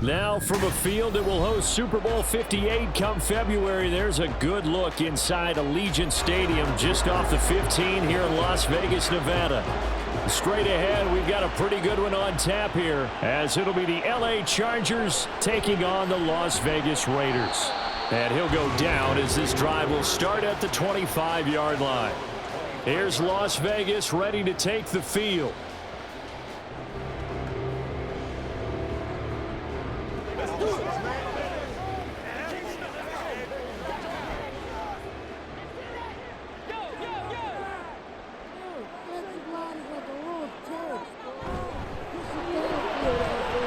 Now from a field that will host Super Bowl 58 come February, there's a good look inside Allegiant Stadium just off the 15 here in Las Vegas, Nevada. Straight ahead, we've got a pretty good one on tap here, as it'll be the LA Chargers taking on the Las Vegas Raiders. And he'll go down as this drive will start at the 25-yard line. Here's Las Vegas ready to take the field.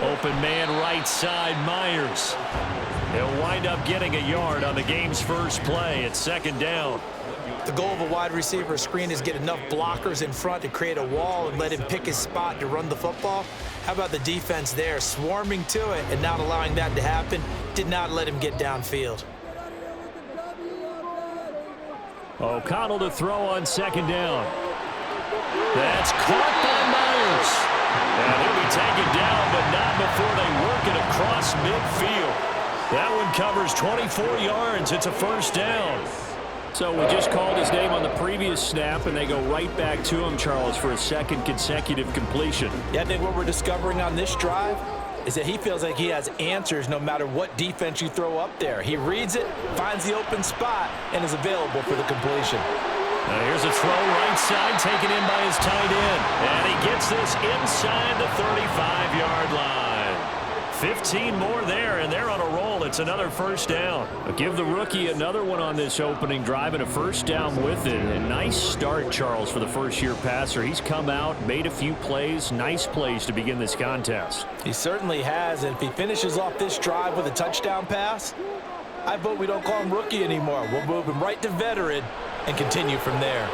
Open man right side, Myers. He'll wind up getting a yard on the game's first play at second down. The goal of a wide receiver screen is get enough blockers in front to create a wall and let him pick his spot to run the football. How about the defense there, swarming to it and not allowing that to happen? Did not let him get downfield. O'Connell to throw on second down. That's caught by Myers. And he'll be taken down, but not before they work it across midfield. That one covers 24 yards. It's a first down. So we just called his name on the previous snap, and they go right back to him, Charles, for a second consecutive completion. Yeah, I think what we're discovering on this drive is that he feels like he has answers no matter what defense you throw up there. He reads it, finds the open spot, and is available for the completion. Now here's a throw right side taken in by his tight end. And he gets this inside the 35-yard line. 15 more there, and they're on a roll. It's another first down. I'll give the rookie another one on this opening drive and a first down with it. A nice start, Charles, for the first-year passer. He's come out, made a few plays, nice plays to begin this contest. He certainly has, and if he finishes off this drive with a touchdown pass, I vote we don't call him rookie anymore. We'll move him right to veteran and continue from there.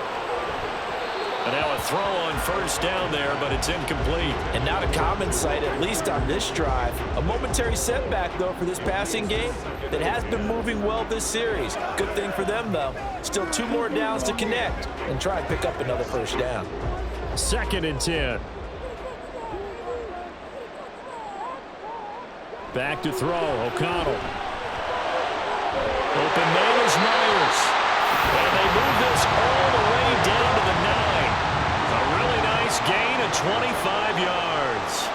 And now a throw on first down there, but it's incomplete. And not a common sight, at least on this drive. A momentary setback, though, for this passing game that has been moving well this series. Good thing for them, though. Still 2 more downs to connect and try and pick up another first down. 2nd and 10. Back to throw, O'Connell. Open man is Myers. And they move this all the way down to the 9. A really nice gain of 25 yards.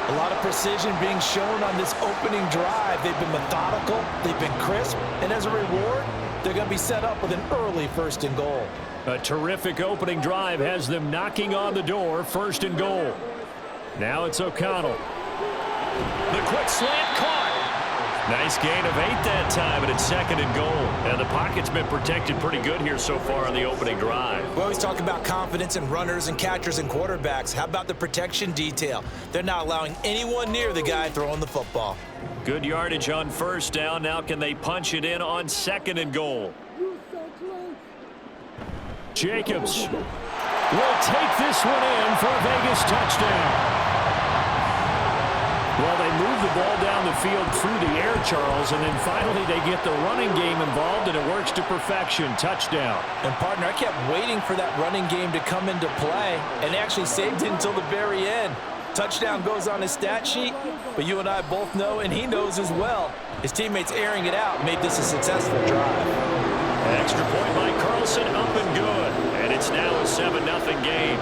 A lot of precision being shown on this opening drive. They've been methodical, they've been crisp, and as a reward, they're going to be set up with an early 1st and goal. A terrific opening drive has them knocking on the door, 1st and goal. Now it's O'Connell. The quick slant caught. Nice gain of 8 that time, and it's 2nd and goal. And the pocket's been protected pretty good here so far on the opening drive. We always talk about confidence in runners and catchers and quarterbacks. How about the protection detail? They're not allowing anyone near the guy throwing the football. Good yardage on first down. Now can they punch it in on 2nd and goal? Jacobs will take this one in for a Vegas touchdown. Well, they move the ball down the field through the air, Charles, and then finally they get the running game involved, and it works to perfection. Touchdown. And, partner, I kept waiting for that running game to come into play, and actually saved it until the very end. Touchdown goes on his stat sheet, but you and I both know, and he knows as well, his teammates airing it out made this a successful drive. Extra point by Carlson, up and good. And it's now a 7-0 game.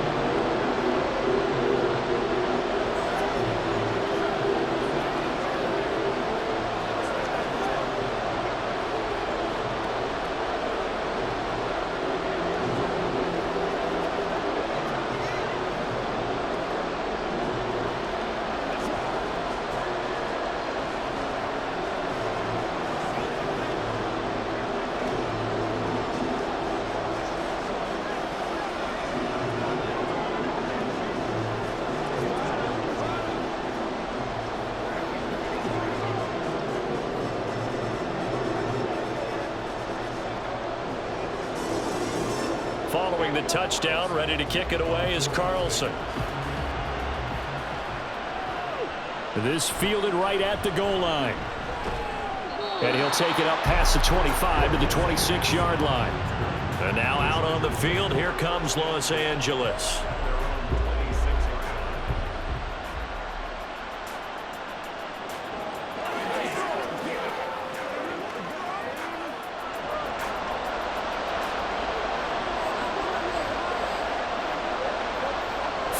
Following the touchdown, ready to kick it away is Carlson. This fielded right at the goal line. And he'll take it up past the 25 to the 26-yard line. And now out on the field, here comes Los Angeles.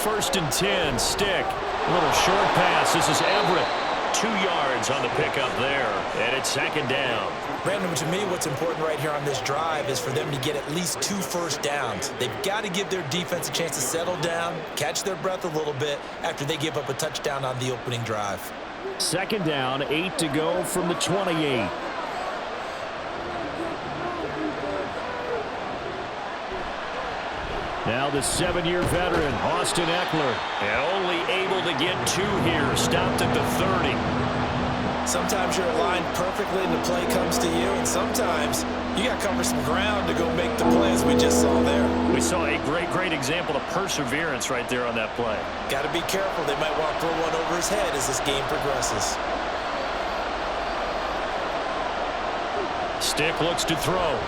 first and 10. Stick. A little short pass. This is Everett. 2 yards on the pickup there. And it's second down. Brandon, to me, what's important right here on this drive is for them to get at least 2 first downs. They've got to give their defense a chance to settle down, catch their breath a little bit after they give up a touchdown on the opening drive. Second down, 8 to go from the 28. Now the 7-year veteran, Austin Eckler, and only able to get 2 here, stopped at the 30. Sometimes you're aligned perfectly and the play comes to you, and sometimes you got to cover some ground to go make the play as we just saw there. We saw a great example of perseverance right there on that play. Got to be careful. They might want to throw one over his head as this game progresses. Stick looks to throw.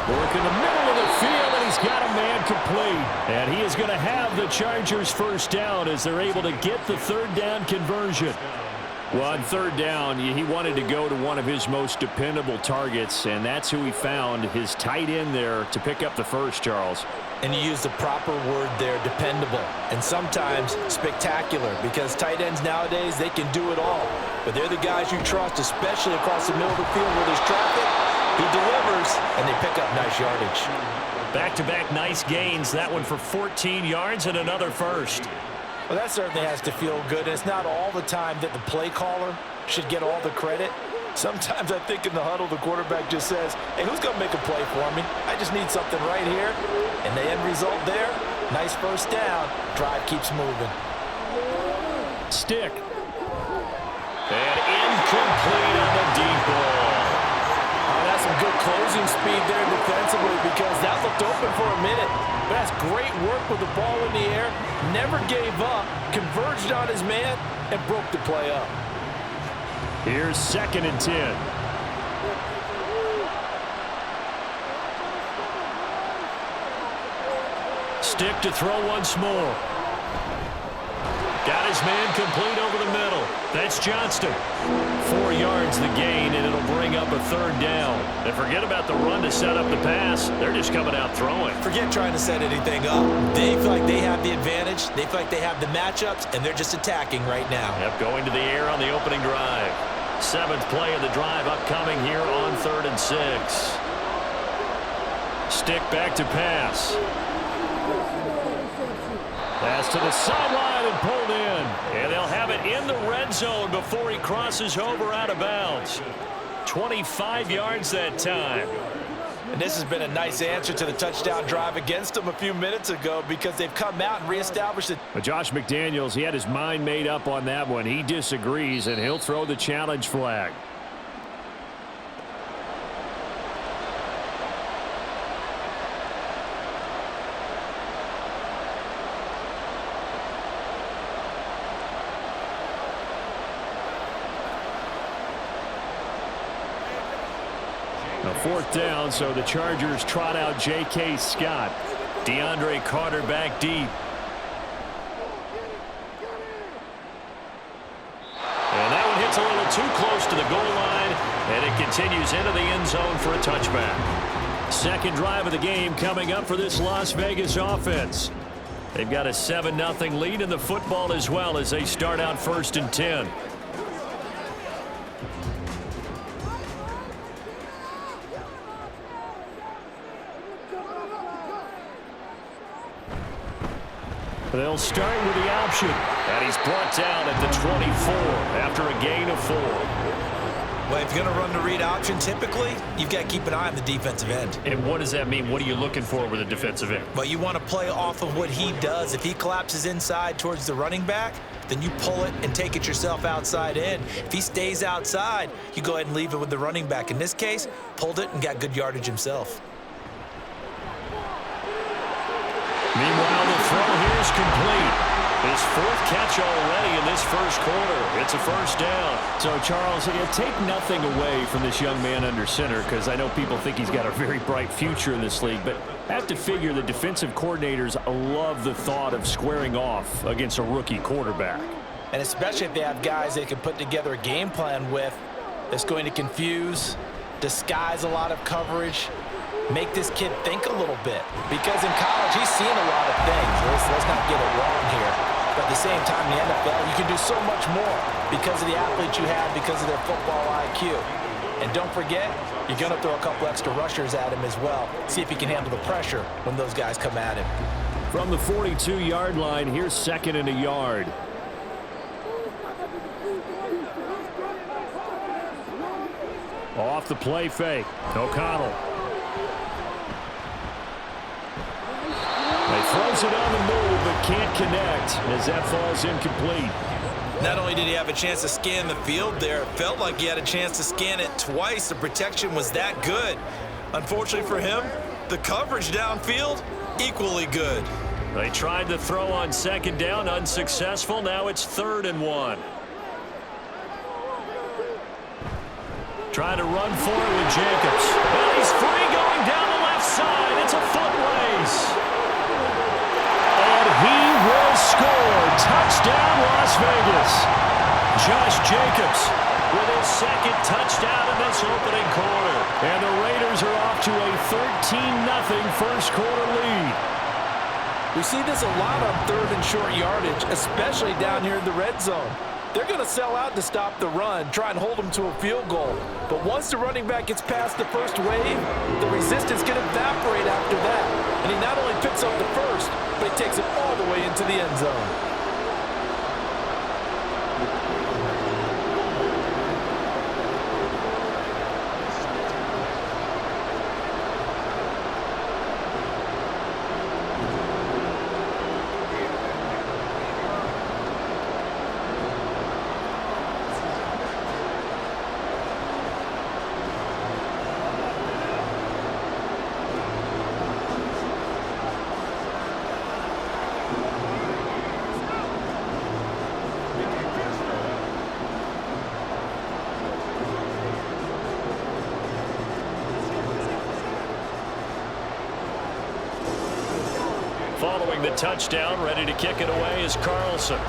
Work in the middle of the field, and he's got a man complete. And he is going to have the Chargers first down as they're able to get the third down conversion. Well, on third down, he wanted to go to one of his most dependable targets, and that's who he found, his tight end there, to pick up the first, Charles. And you use the proper word there, dependable, and sometimes spectacular, because tight ends nowadays, they can do it all. But they're the guys you trust, especially across the middle of the field where there's traffic. He delivers, and they pick up nice yardage. Back-to-back nice gains, that one for 14 yards and another first. Well, that certainly has to feel good, and it's not all the time that the play caller should get all the credit. Sometimes I think in the huddle, the quarterback just says, hey, who's going to make a play for me? I just need something right here. And the end result there, nice first down. Drive keeps moving. Stick. And incomplete on the deep ball. Oh, that's some good closing speed there defensively because that looked open for a minute. But that's great work with the ball in the air. Never gave up, converged on his man, and broke the play up. Here's second and 10. Stick to throw once more. Got his man complete over the middle. That's Johnston. 4 yards the gain, and it'll bring up a third down. And forget about the run to set up the pass. They're just coming out throwing. Forget trying to set anything up. They feel like they have the advantage. They feel like they have the matchups, and they're just attacking right now. Yep, going to the air on the opening drive. 7th play of the drive upcoming here on 3rd and 6. Stick back to pass. Pass to the sideline and pulled in. And they'll have it in the red zone before he crosses over out of bounds. 25 yards that time. And this has been a nice answer to the touchdown drive against them a few minutes ago because they've come out and reestablished it. But Josh McDaniels, he had his mind made up on that one. He disagrees, and he'll throw the challenge flag. A 4th down, so the Chargers trot out J.K. Scott. DeAndre Carter back deep. And that one hits a little too close to the goal line, and it continues into the end zone for a touchback. Second drive of the game coming up for this Las Vegas offense. They've got a 7-0 lead in the football as well as they start out 1st and 10. They'll start with the option, and he's brought down at the 24 after a gain of 4. Well, if you're going to run the read option, typically, you've got to keep an eye on the defensive end. And what does that mean? What are you looking for with a defensive end? Well, you want to play off of what he does. If he collapses inside towards the running back, then you pull it and take it yourself outside in. If he stays outside, you go ahead and leave it with the running back. In this case, pulled it and got good yardage himself. Meanwhile, the throw here is complete. His 4th catch already in this first quarter. It's a first down. So, Charles, take nothing away from this young man under center because I know people think he's got a very bright future in this league, but I have to figure the defensive coordinators love the thought of squaring off against a rookie quarterback. And especially if they have guys they can put together a game plan with that's going to confuse, disguise a lot of coverage, make this kid think a little bit. Because in college, he's seen a lot of things. Let's not get it wrong here. But at the same time, in the NFL, you can do so much more because of the athletes you have, because of their football IQ. And don't forget, you're going to throw a couple extra rushers at him as well. See if he can handle the pressure when those guys come at him. From the 42-yard line, here's 2nd and a yard. Off the play fake. O'Connell. He throws it on the move, but can't connect as that falls incomplete. Not only did he have a chance to scan the field there, it felt like he had a chance to scan it twice. The protection was that good. Unfortunately for him, the coverage downfield, equally good. They tried to throw on 2nd down, unsuccessful. Now it's 3rd and 1. Trying to run for it with Jacobs. Well, he's free going down the left side. It's a foot race. And he will score. Touchdown, Las Vegas. Josh Jacobs with his 2nd touchdown in this opening quarter. And the Raiders are off to a 13-0 first quarter lead. We see this a lot on 3rd and short yardage, especially down here in the red zone. They're going to sell out to stop the run, try and hold them to a field goal. But once the running back gets past the first wave, the resistance can evaporate after that. And he not only picks up the first, but he takes it all the way into the end zone. Following the touchdown, ready to kick it away is Carlson.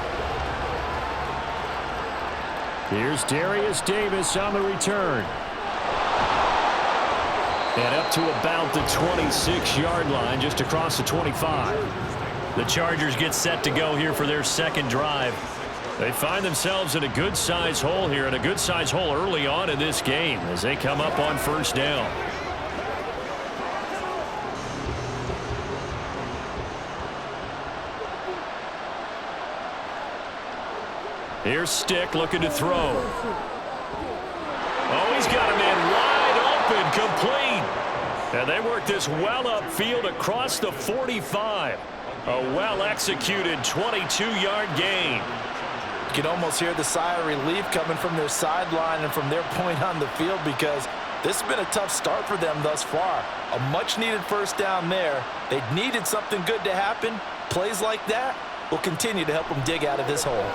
Here's Darius Davis on the return. And up to about the 26-yard line, just across the 25. The Chargers get set to go here for their 2nd drive. They find themselves in a good-size hole here, and a good-size hole early on in this game as they come up on 1st down. Here's Stick looking to throw. Oh, he's got a man wide open, complete. And they work this well upfield across the 45. A well-executed 22-yard gain. You can almost hear the sigh of relief coming from their sideline and from their point on the field because this has been a tough start for them thus far. A much-needed 1st down there. They needed something good to happen. Plays like that will continue to help them dig out of this hole.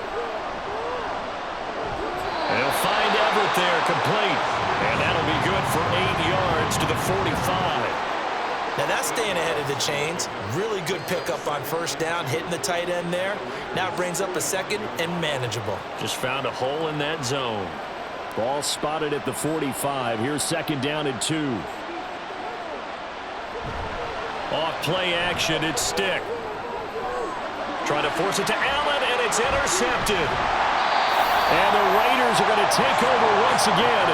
They'll find Everett there, complete. And that'll be good for 8 yards to the 45. Now that's staying ahead of the chains. Really good pickup on 1st down, hitting the tight end there. Now it brings up a 2nd and manageable. Just found a hole in that zone. Ball spotted at the 45. Here's 2nd down and 2. Off play action, it's Stick. Trying to force it to Allen, and it's intercepted. And the Raiders are going to take over once again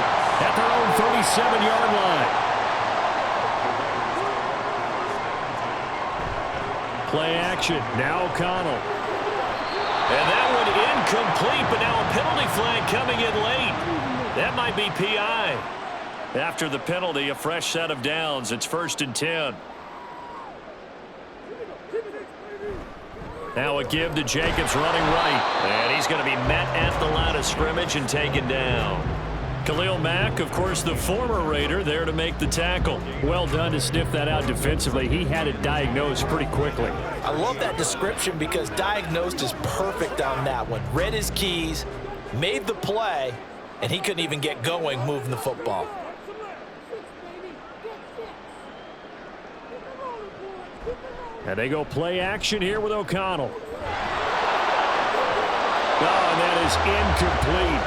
at their own 37-yard line. Play action. Now O'Connell. And that one incomplete, but now a penalty flag coming in late. That might be PI. After the penalty, a fresh set of downs. It's 1st and 10. Now a give to Jacobs running right. And he's going to be met at the line of scrimmage and taken down. Khalil Mack, of course, the former Raider, there to make the tackle. Well done to sniff that out defensively. He had it diagnosed pretty quickly. I love that description because diagnosed is perfect on that one. Read his keys, made the play, and he couldn't even get going moving the football. And they go play action here with O'Connell. Oh, and that is incomplete.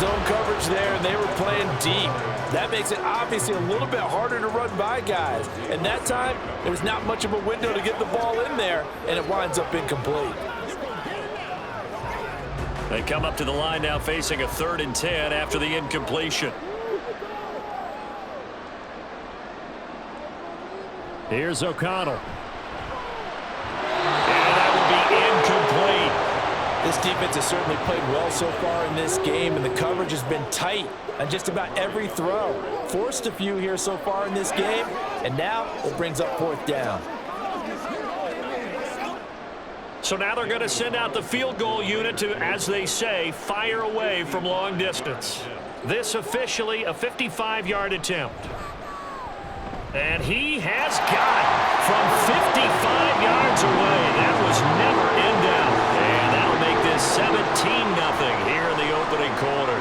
zone coverage there, and they were playing deep. That makes it obviously a little bit harder to run by guys. And that time, there's not much of a window to get the ball in there, and it winds up incomplete. They come up to the line now facing a 3rd and 10 after the incompletion. Here's O'Connell. And that will be incomplete. This defense has certainly played well so far in this game, and the coverage has been tight on just about every throw. Forced a few here so far in this game, and now it brings up 4th down. So now they're going to send out the field goal unit to, as they say, fire away from long distance. This officially a 55-yard attempt. And he has got it from 55 yards away. That was never in doubt. And that'll make this 17-0 here in the opening quarter.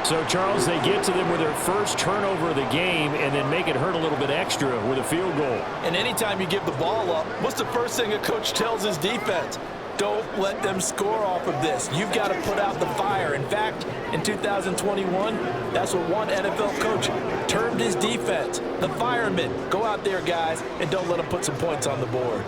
So, Charles, they get to them with their first turnover of the game and then make it hurt a little bit extra with a field goal. And anytime you give the ball up, what's the first thing a coach tells his defense? Don't let them score off of this. You've got to put out the fire. In fact, in 2021, that's what one NFL coach termed his defense. The firemen. Go out there, guys, and don't let them put some points on the board.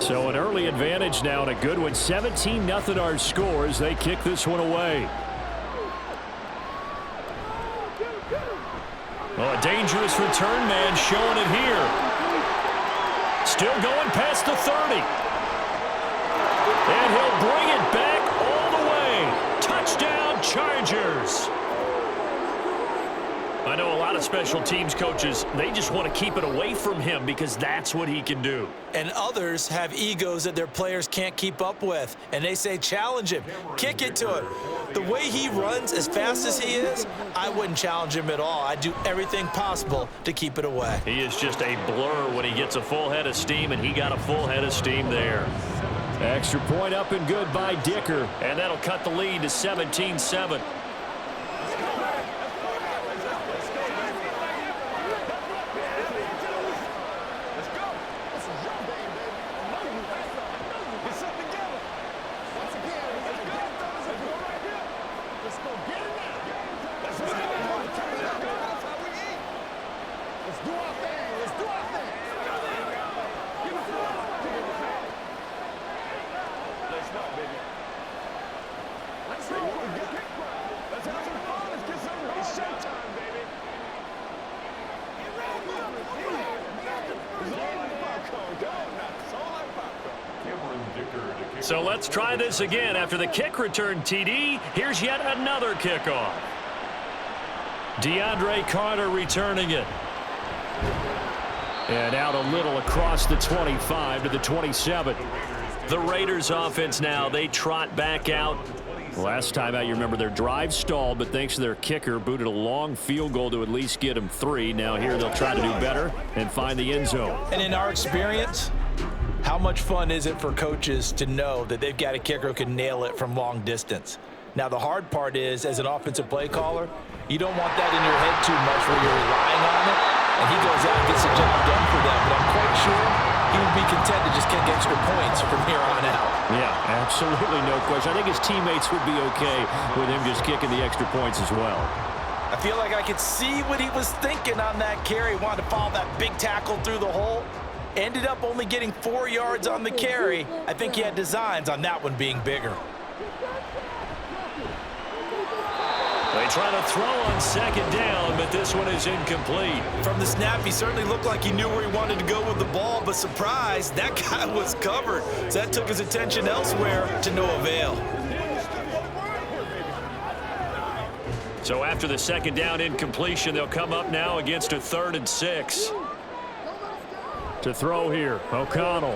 So an early advantage now and a good one. 17-0 our score as they kick this one away. Oh, a dangerous return man showing it here. Still going past the 30. And he'll bring it back all the way. Touchdown, Chargers. I know a lot of special teams coaches, they just want to keep it away from him because that's what he can do. And others have egos that their players can't keep up with. And they say, challenge him, kick it to him. The way he runs as fast as he is, I wouldn't challenge him at all. I'd do everything possible to keep it away. He is just a blur when he gets a full head of steam, and he got a full head of steam there. Extra point up and good by Dicker, and that'll cut the lead to 17-7. So let's try this again. After the kick return TD, here's yet another kickoff. DeAndre Carter returning it. And out a little across the 25 to the 27. The Raiders offense now, they trot back out. Last time out, you remember their drive stalled, but thanks to their kicker, booted a long field goal to at least get them 3. Now here they'll try to do better and find the end zone. And in our experience, how much fun is it for coaches to know that they've got a kicker who can nail it from long distance? Now, the hard part is, as an offensive play caller, you don't want that in your head too much where you're relying on it, and he goes out and gets the job done for them. But I'm quite sure he would be content to just kick extra points from here on out. Yeah, absolutely no question. I think his teammates would be okay with him just kicking the extra points as well. I feel like I could see what he was thinking on that carry. Wanted to follow that big tackle through the hole. Ended up only getting 4 yards on the carry. I think he had designs on that one being bigger. They try to throw on second down, but this one is incomplete. From the snap, he certainly looked like he knew where he wanted to go with the ball, but surprise, that guy was covered. So that took his attention elsewhere to no avail. So after the second down incompletion, they'll come up now against a 3rd and 6. To throw here, O'Connell.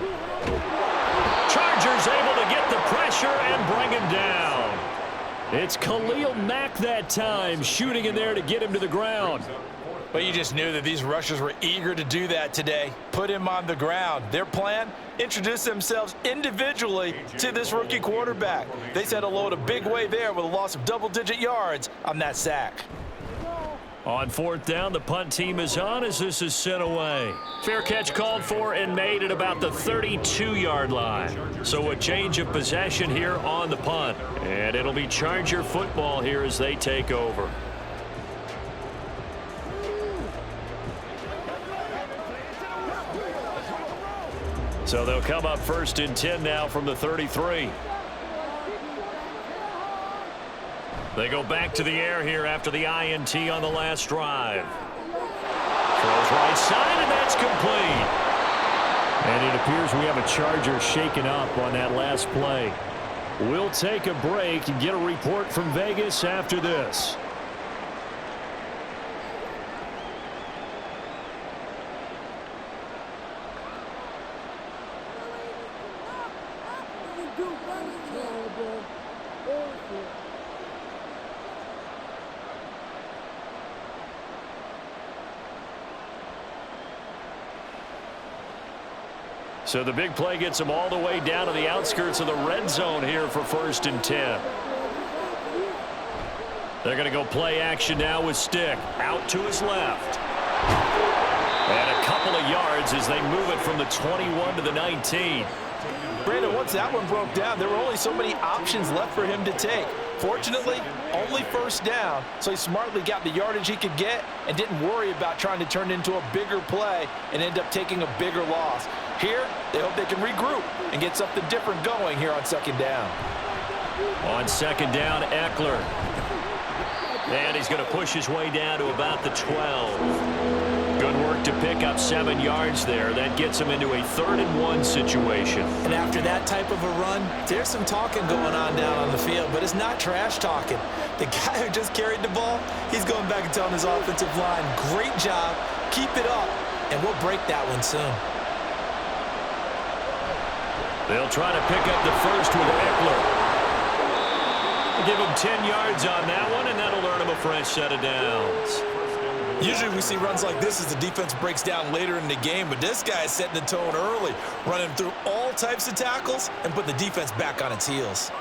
Chargers able to get the pressure and bring him down. It's Khalil Mack that time, shooting in there to get him to the ground. But you just knew that these rushers were eager to do that today. Put him on the ground. Their plan, introduce themselves individually to this rookie quarterback. They said hello in a big way there with a loss of double-digit yards on that sack. On fourth down, the punt team is on as this is sent away. Fair catch called for and made at about the 32-yard line. So a change of possession here on the punt. And it'll be Charger football here as they take over. So they'll come up first and 10 now from the 33. They go back to the air here after the INT on the last drive. Throws right side, and that's complete. And it appears we have a Charger shaken up on that last play. We'll take a break and get a report from Vegas after this. So the big play gets them all the way down to the outskirts of the red zone here for first and 10. They're going to go play action now with Stick. Out to his left. And a couple of yards as they move it from the 21 to the 19. Brandon, once that one broke down, there were only so many options left for him to take. Fortunately, only first down, so he smartly got the yardage he could get and didn't worry about trying to turn it into a bigger play and end up taking a bigger loss. Here, they hope they can regroup and get something different going here on second down. On second down, Eckler. And he's going to push his way down to about the 12. Good work to pick up 7 yards there. That gets him into a 3rd-and-1 situation. And after that type of a run, there's some talking going on down on the field, but it's not trash talking. The guy who just carried the ball, he's going back and telling his offensive line, great job, keep it up, and we'll break that one soon. They'll try to pick up the first with Eckler. Give him 10 yards on that one, and that'll earn him a fresh set of downs. Usually we see runs like this as the defense breaks down later in the game, but this guy is setting the tone early, running through all types of tackles and putting the defense back on its heels.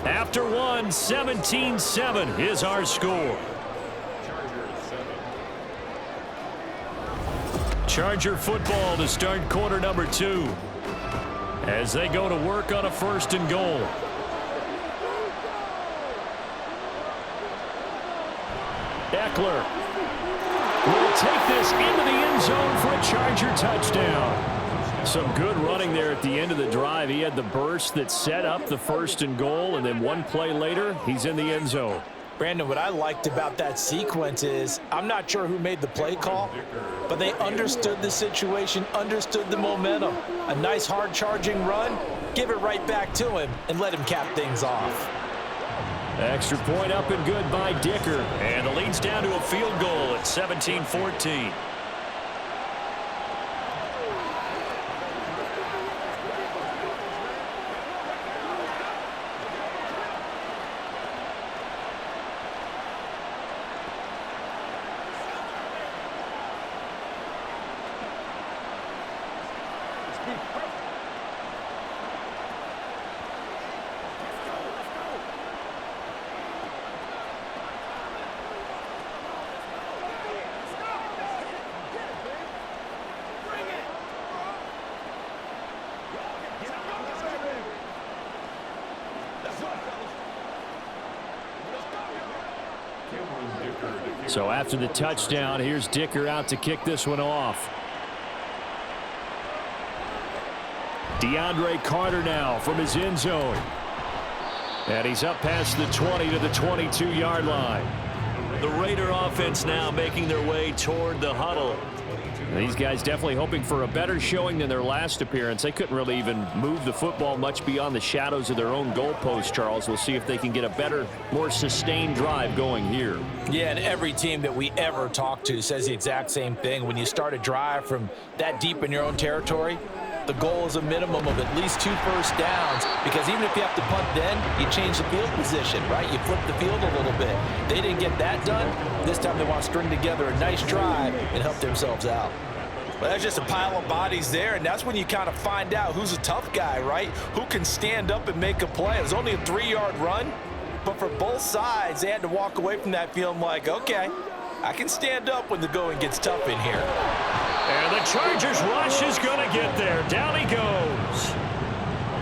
After one, 17-7 is our score. Charger football to start quarter number 2 as they go to work on a 1st and goal. Eckler will take this into the end zone for a Charger touchdown. Some good running there at the end of the drive. He had the burst that set up the 1st and goal, and then one play later, he's in the end zone. Brandon, what I liked about that sequence is I'm not sure who made the play call, but they understood the situation, understood the momentum. A nice hard charging run, give it right back to him and let him cap things off. Extra point up and good by Dicker, and the lead's down to a field goal at 17-14. So after the touchdown, here's Dicker out to kick this one off. DeAndre Carter now from his end zone. And he's up past the 20 to the 22-yard line. The Raider offense now making their way toward the huddle. These guys definitely hoping for a better showing than their last appearance. They couldn't really even move the football much beyond the shadows of their own goalpost, Charles. We'll see if they can get a better, more sustained drive going here. Yeah, and every team that we ever talk to says the exact same thing. When you start a drive from that deep in your own territory, the goal is a minimum of at least 2 first downs, because even if you have to punt then, you change the field position, right? You flip the field a little bit. They didn't get that done. This time they want to string together a nice drive and help themselves out. Well, that's just a pile of bodies there, and that's when you kind of find out who's a tough guy, right? Who can stand up and make a play. It was only a 3-yard run, but for both sides, they had to walk away from that feeling like, okay, I can stand up when the going gets tough in here. And the Chargers rush is going to get there. Down he goes.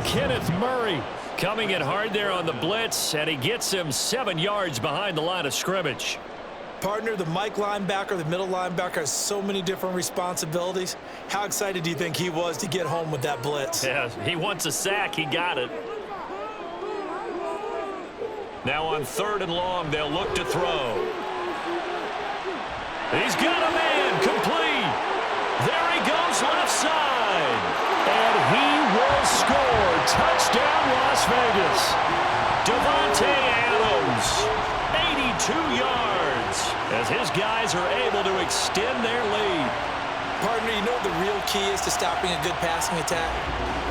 Kenneth Murray coming in hard there on the blitz, and he gets him 7 yards behind the line of scrimmage. Partner, the Mike linebacker, the middle linebacker has so many different responsibilities. How excited do you think he was to get home with that blitz? Yeah, he wants a sack. He got it. Now on 3rd and long, they'll look to throw. He's got a man complete. There he goes left side. And he will score. Touchdown, Las Vegas. Devontae Adams, 82 yards, as his guys are able to extend their lead. Partner, you know what the real key is to stopping a good passing attack?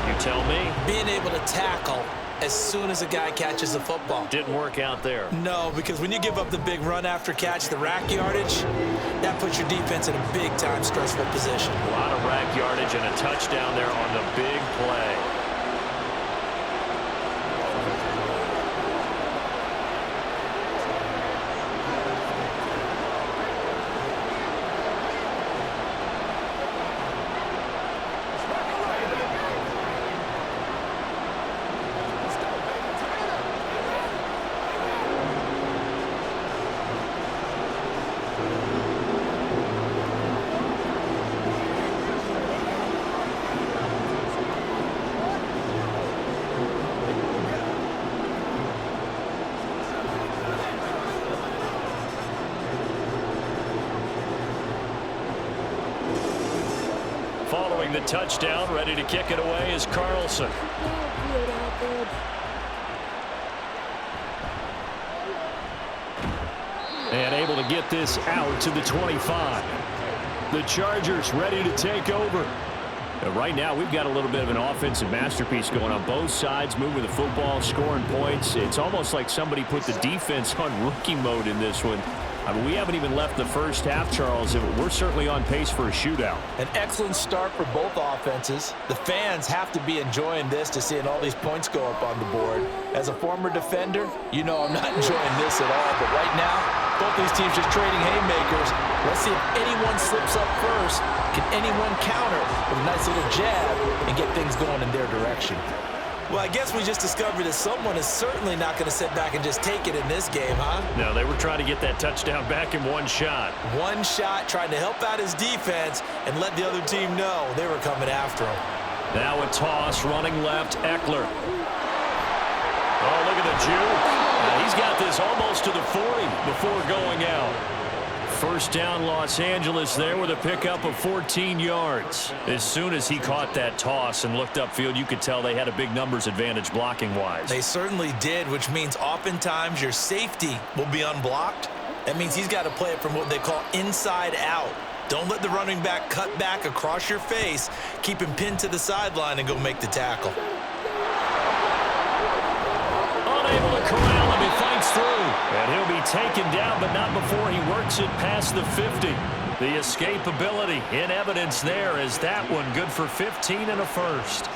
You tell me. Being able to tackle as soon as a guy catches the football. Didn't work out there. No, because when you give up the big run after catch, the rack yardage, that puts your defense in a big-time stressful position. A lot of rack yardage and a touchdown there on the big play. Following the touchdown, ready to kick it away is Carlson. And able to get this out to the 25. The Chargers ready to take over. And right now, we've got a little bit of an offensive masterpiece going on both sides, moving the football, scoring points. It's almost like somebody put the defense on rookie mode in this one. I mean, we haven't even left the first half, Charles, and we're certainly on pace for a shootout. An excellent start for both offenses. The fans have to be enjoying this to seeing all these points go up on the board. As a former defender, you know I'm not enjoying this at all, but right now, both these teams just trading haymakers. Let's see if anyone slips up first. Can anyone counter with a nice little jab and get things going in their direction? Well, I guess we just discovered that someone is certainly not going to sit back and just take it in this game, huh? No, they were trying to get that touchdown back in one shot. One shot, trying to help out his defense and let the other team know they were coming after him. Now a toss, running left, Eckler. Oh, look at the juke. He's got this almost to the 40 before going out. First down, Los Angeles there with a pickup of 14 yards. As soon as he caught that toss and looked upfield, you could tell they had a big numbers advantage blocking-wise. They certainly did, which means oftentimes your safety will be unblocked. That means he's got to play it from what they call inside out. Don't let the running back cut back across your face. Keep him pinned to the sideline and go make the tackle. Unable to corral him, he fights through. And he'll be taken down, but not before he works it past the 50. The escapability in evidence there as that one good for 15 and a first.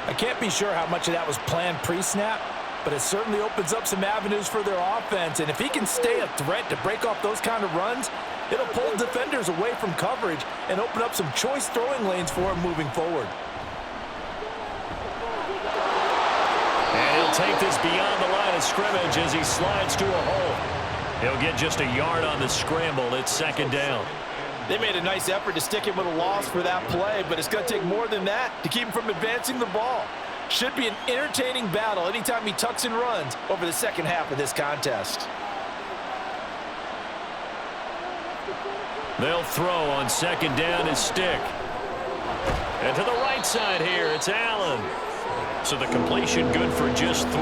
I can't be sure how much of that was planned pre-snap, but it certainly opens up some avenues for their offense. And if he can stay a threat to break off those kind of runs, it'll pull defenders away from coverage and open up some choice throwing lanes for him moving forward. And he'll take this beyond the line of scrimmage as he slides to a hole. He'll get just a yard on the scramble. It's second down. They made a nice effort to stick him with a loss for that play, but it's going to take more than that to keep him from advancing the ball. Should be an entertaining battle anytime he tucks and runs over the second half of this contest. They'll throw on second down his stick. And to the right side here, it's Allen. So the completion good for just 3.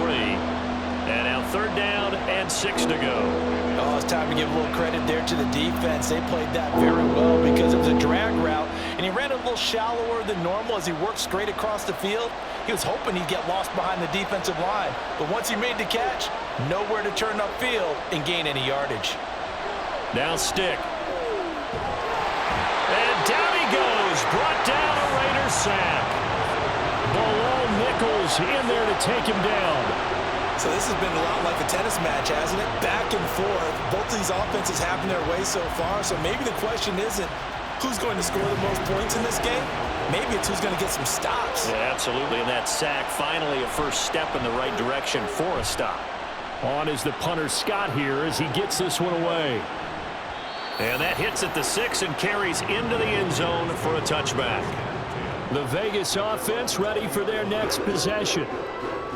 And now third down and 6 to go. Oh, it's time to give a little credit there to the defense. They played that very well because it was a drag route, and and he ran a little shallower than normal as he worked straight across the field. He was hoping he'd get lost behind the defensive line, but once he made the catch, nowhere to turn upfield and gain any yardage. Now Stick. And down he goes, brought down a Raider sack. Below Nichols in there to take him down. So this has been a lot like a tennis match, hasn't it? Back and forth. Both these offenses having their way so far, so maybe the question isn't who's going to score the most points in this game. Maybe it's who's going to get some stops. Yeah, absolutely, and that sack finally a first step in the right direction for a stop. On is the punter Scott here as he gets this one away. And that hits at the 6 and carries into the end zone for a touchback. The Vegas offense ready for their next possession.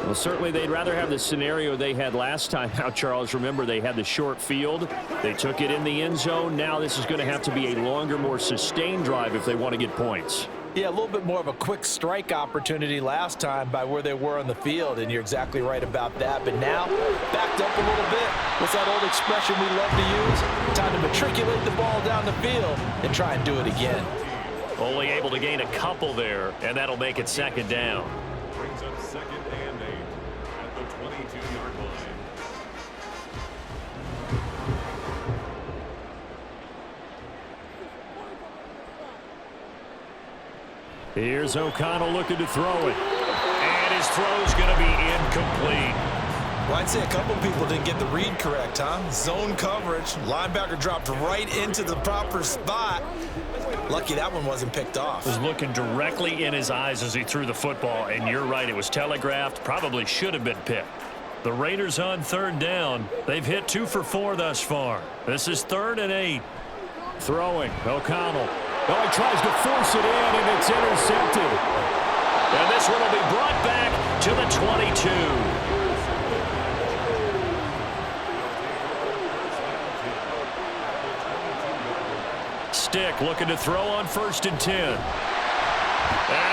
Well, certainly they'd rather have the scenario they had last time out, Charles. Remember, they had the short field. They took it in the end zone. Now this is going to have to be a longer, more sustained drive if they want to get points. Yeah, a little bit more of a quick strike opportunity last time by where they were on the field, and you're exactly right about that. But now, backed up a little bit. What's that old expression we love to use? Time to matriculate the ball down the field and try and do it again. Only able to gain a couple there, and that'll make it second down. Brings up 2nd and 8 at the 22-yard line. Here's O'Connell looking to throw it. And his throw's going to be incomplete. Well, I'd say a couple people didn't get the read correct, huh? Zone coverage. Linebacker dropped right into the proper spot. Lucky that one wasn't picked off. Was looking directly in his eyes as he threw the football, and you're right, it was telegraphed. Probably should have been picked. The Raiders on 3rd down. They've hit 2 for 4 thus far. This is 3rd and 8. Throwing, O'Connell. Oh, he tries to force it in, and it's intercepted. And this one will be brought back to the 22. Stick looking to throw on 1st and 10. And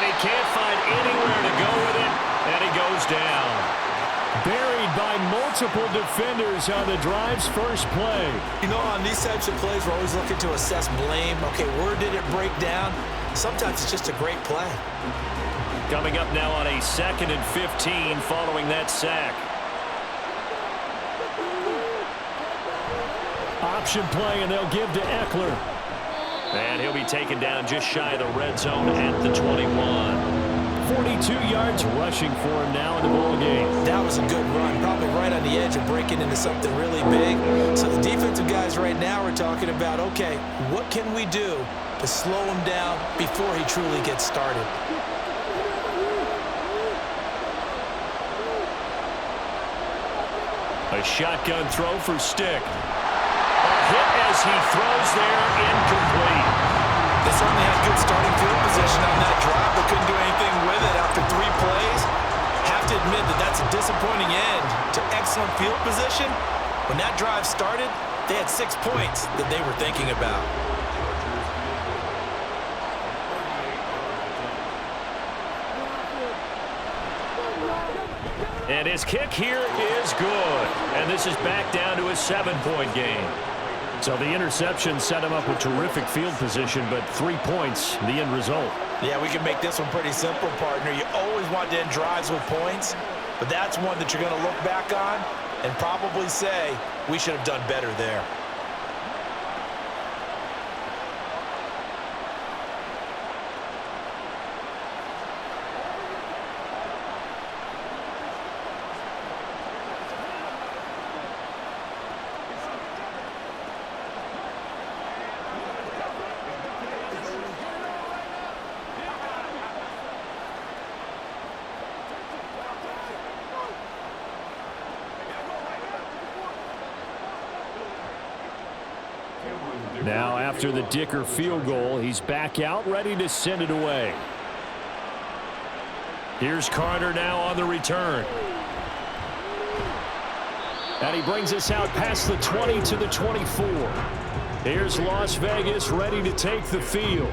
he can't find anywhere to go with it, and he goes down. Buried by multiple defenders on the drive's first play. You know, on these types of plays, we're always looking to assess blame. Okay, where did it break down? Sometimes it's just a great play. Coming up now on a 2nd and 15 following that sack. Option play, and they'll give to Eckler. And he'll be taken down just shy of the red zone at the 21. 42 yards rushing for him now in the ball game. That was a good run, probably right on the edge of breaking into something really big. So the defensive guys right now are talking about, okay, what can we do to slow him down before he truly gets started? A shotgun throw for Stick. A hit as he throws there, incomplete. They certainly had good starting field position on that drive, but couldn't do anything with it after 3 plays. Have to admit that that's a disappointing end to excellent field position. When that drive started, they had 6 points that they were thinking about. And his kick here is good. And this is back down to a 7-point game. So the interception set him up with terrific field position, but 3 points, the end result. Yeah, we can make this one pretty simple, partner. You always want to end drives with points, but that's one that you're going to look back on and probably say, we should have done better there. Now after the Dicker field goal, he's back out, ready to send it away. Here's Carter now on the return. And he brings us out past the 20 to the 24. Here's Las Vegas ready to take the field.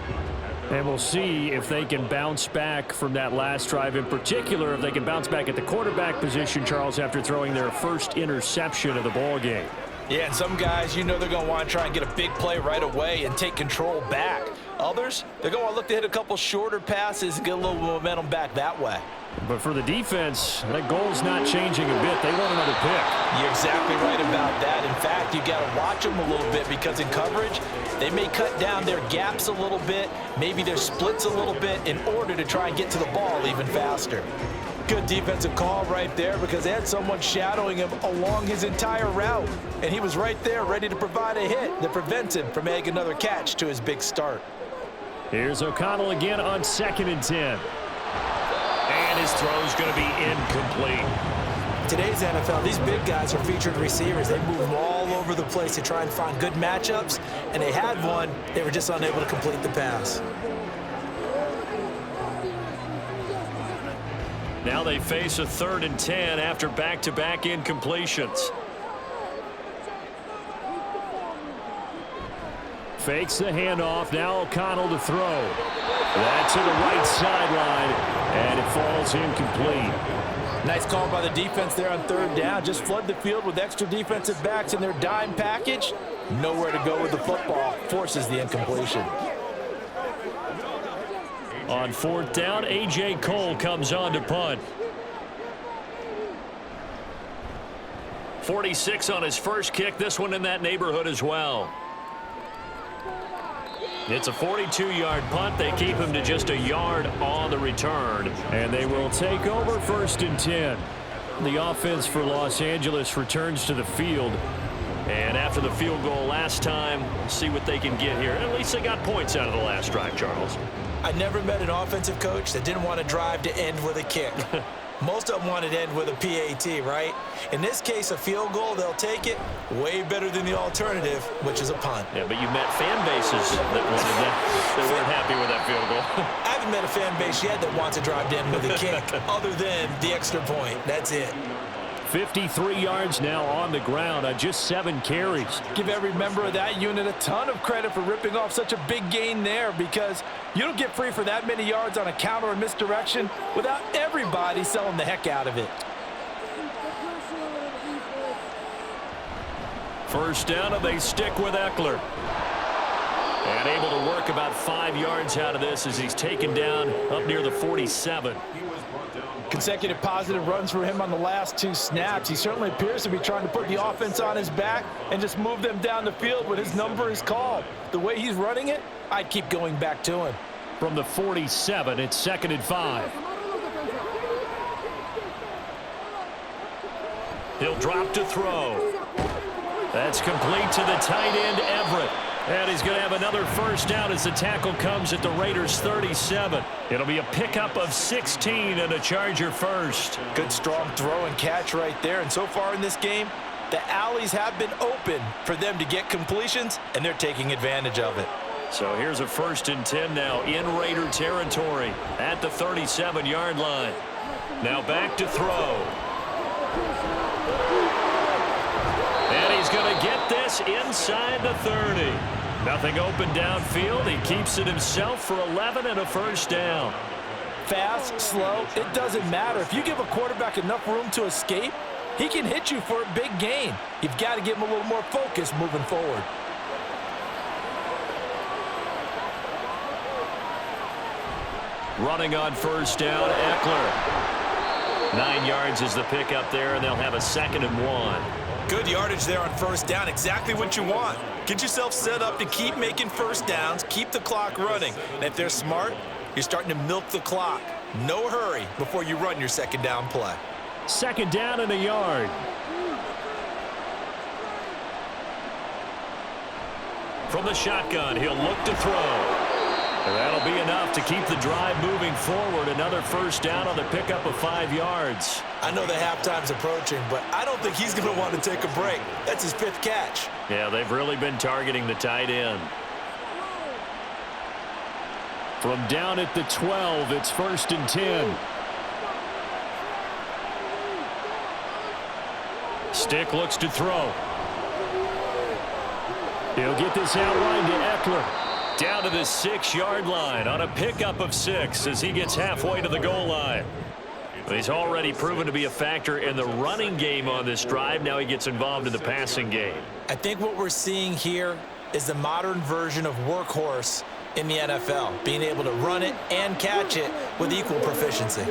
And we'll see if they can bounce back from that last drive, in particular if they can bounce back at the quarterback position, Charles, after throwing their first interception of the ball game. Yeah, and some guys, you know they're going to want to try and get a big play right away and take control back. Others, they're going to look to hit a couple shorter passes and get a little momentum back that way. But for the defense, that goal's not changing a bit. They want another pick. You're exactly right about that. In fact, you got to watch them a little bit because in coverage, they may cut down their gaps a little bit, maybe their splits a little bit in order to try and get to the ball even faster. Good defensive call right there because they had someone shadowing him along his entire route. And he was right there ready to provide a hit that prevents him from making another catch to his big start. Here's O'Connell again on 2nd and 10. And his throw's going to be incomplete. Today's NFL, these big guys are featured receivers. They move them all over the place to try and find good matchups. And they had one. They were just unable to complete the pass. Now they face a 3rd and 10 after back-to-back incompletions. Fakes the handoff. Now O'Connell to throw. That's to the right sideline, and it falls incomplete. Nice call by the defense there on 3rd down. Just flood the field with extra defensive backs in their dime package. Nowhere to go with the football. Forces the incompletion. On 4th down, A.J. Cole comes on to punt. 46 on his first kick. This one in that neighborhood as well. It's a 42-yard punt. They keep him to just a yard on the return. And they will take over 1st and 10. The offense for Los Angeles returns to the field. And after the field goal last time, see what they can get here. At least they got points out of the last drive, Charles. I never met an offensive coach that didn't want to drive to end with a kick. Most of them wanted to end with a PAT, right? In this case, a field goal, they'll take it. Way better than the alternative, which is a punt. Yeah, but you met fan bases that wanted that. They weren't happy with that field goal. I haven't met a fan base yet that wants to drive to end with a kick, other than the extra point. That's it. 53 yards now on the ground on just 7 carries. Give every member of that unit a ton of credit for ripping off such a big gain there because you don't get free for that many yards on a counter or misdirection without everybody selling the heck out of it. 1st down, and they stick with Eckler. And able to work about 5 yards out of this as he's taken down up near the 47. Consecutive positive runs for him on the last 2 snaps. He certainly appears to be trying to put the offense on his back and just move them down the field when his number is called. The way he's running it, I'd keep going back to him. From the 47, it's 2nd and 5. He'll drop to throw. That's complete to the tight end, Everett. And he's going to have another 1st down as the tackle comes at the Raiders' 37. It'll be a pickup of 16 and a Charger first. Good strong throw and catch right there. And so far in this game, the alleys have been open for them to get completions, and they're taking advantage of it. So here's a 1st and 10 now in Raider territory at the 37-yard line. Now back to throw. And he's going to get this inside the 30. Nothing open downfield. He keeps it himself for 11 and a 1st down. Fast, slow, it doesn't matter. If you give a quarterback enough room to escape, he can hit you for a big gain. You've got to give him a little more focus moving forward. Running on 1st down, Eckler. 9 yards is the pickup there, and they'll have a 2nd and 1. Good yardage there on 1st down. Exactly what you want. Get yourself set up to keep making 1st downs, keep the clock running. And if they're smart, you're starting to milk the clock. No hurry before you run your 2nd down play. 2nd down and a yard. From the shotgun, he'll look to throw. And that'll be enough to keep the drive moving forward. Another 1st down on the pickup of 5 yards. I know the halftime's approaching, but I don't think he's going to want to take a break. That's his 5th catch. Yeah, they've really been targeting the tight end. From down at the 12, it's 1st and 10. Stick looks to throw. He'll get this out wide to Eckler. Down to the 6-yard line on a pickup of 6 as he gets halfway to the goal line. He's already proven to be a factor in the running game on this drive. Now he gets involved in the passing game. I think what we're seeing here is the modern version of workhorse in the NFL, being able to run it and catch it with equal proficiency.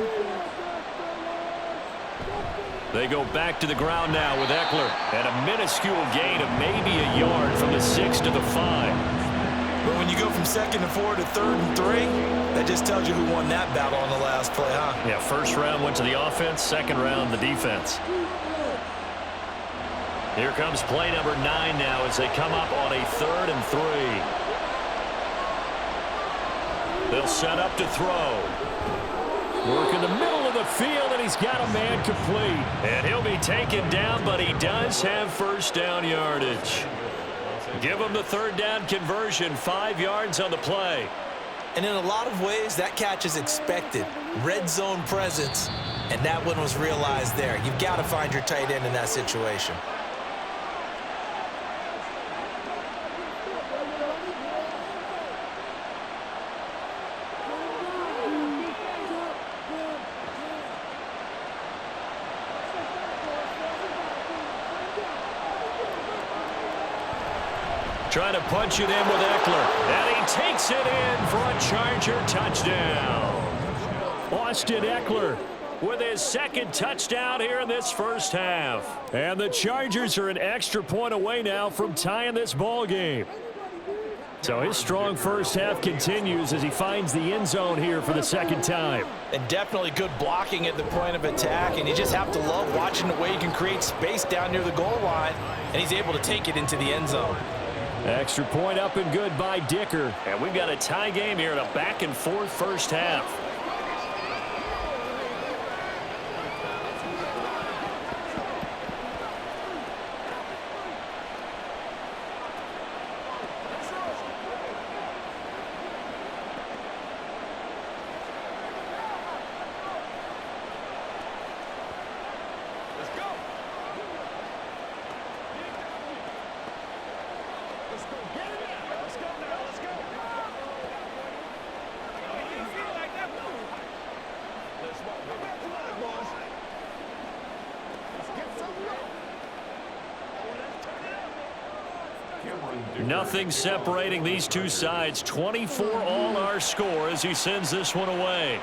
They go back to the ground now with Eckler, and a minuscule gain of maybe a yard from the 6 to the 5. But when you go from 2nd and 4 to 3rd and 3, that just tells you who won that battle on the last play, huh? Yeah, first round went to the offense, second round the defense. Here comes play number 9 now as they come up on a 3rd and 3. They'll set up to throw. Work in the middle of the field, and he's got a man complete. And he'll be taken down, but he does have first down yardage. Give him the 3rd down conversion, 5 yards on the play. And in a lot of ways, that catch is expected. Red zone presence, and that one was realized there. You've got to find your tight end in that situation. Trying to punch it in with Eckler. And he takes it in for a Charger touchdown. Austin Eckler with his 2nd touchdown here in this first half. And the Chargers are an extra point away now from tying this ball game. So his strong first half continues as he finds the end zone here for the 2nd time. And definitely good blocking at the point of attack, and you just have to love watching the way he can create space down near the goal line, and he's able to take it into the end zone. Extra point up and good by Dicker. And we've got a tie game here in a back-and-forth first half. Nothing separating these two sides. 24 all our score as he sends this one away.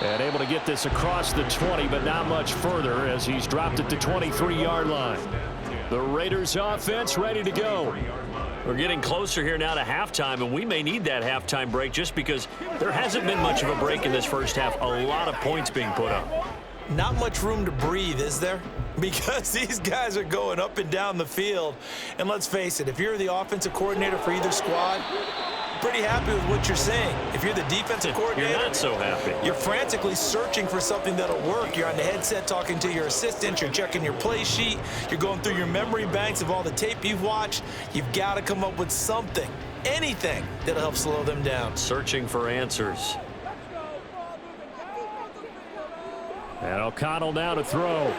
And able to get this across the 20, but not much further as he's dropped it to 23-yard line. The Raiders offense ready to go. We're getting closer here now to halftime, and we may need that halftime break just because there hasn't been much of a break in this first half. A lot of points being put up. Not much room to breathe, is there? Because these guys are going up and down the field. And let's face it, if you're the offensive coordinator for either squad, you're pretty happy with what you're seeing. If you're the defensive coordinator, you're not so happy. You're frantically searching for something that'll work. You're on the headset talking to your assistant. You're checking your play sheet. You're going through your memory banks of all the tape you've watched. You've got to come up with something, anything that'll help slow them down. Searching for answers. And O'Connell now to throw.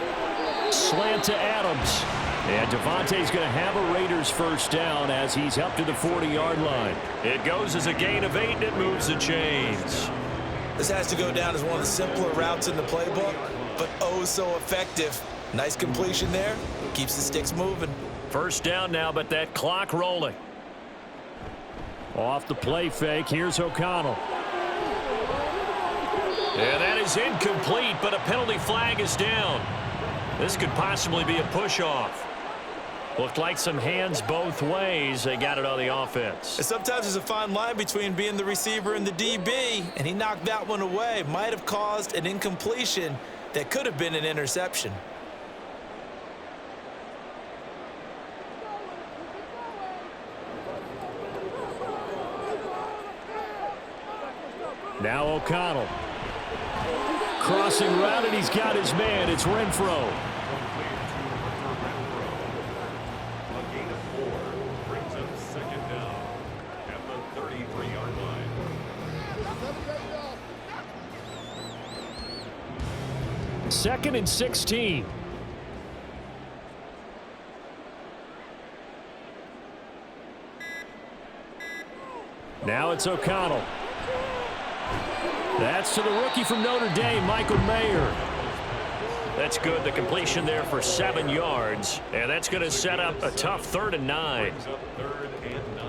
Slant to Adams. And Devontae's going to have a Raiders first down as he's up to the 40-yard line. It goes as a gain of 8, and it moves the chains. This has to go down as one of the simpler routes in the playbook, but oh so effective. Nice completion there. Keeps the sticks moving. First down now, but that clock rolling. Off the play fake, here's O'Connell. And that is incomplete, but a penalty flag is down. This could possibly be a push-off. Looked like some hands both ways. They got it on the offense. And sometimes there's a fine line between being the receiver and the DB, and he knocked that one away. Might have caused an incompletion that could have been an interception. Now O'Connell. Crossing route, and he's got his man. It's Renfro. A gain of 4 brings up second down at the 33-yard line. Second and 16. Now it's O'Connell. That's to the rookie from Notre Dame, Michael Mayer. That's good. The completion there for 7 yards. And that's going to set up a tough 3rd and 9. Brings up 3rd and 9.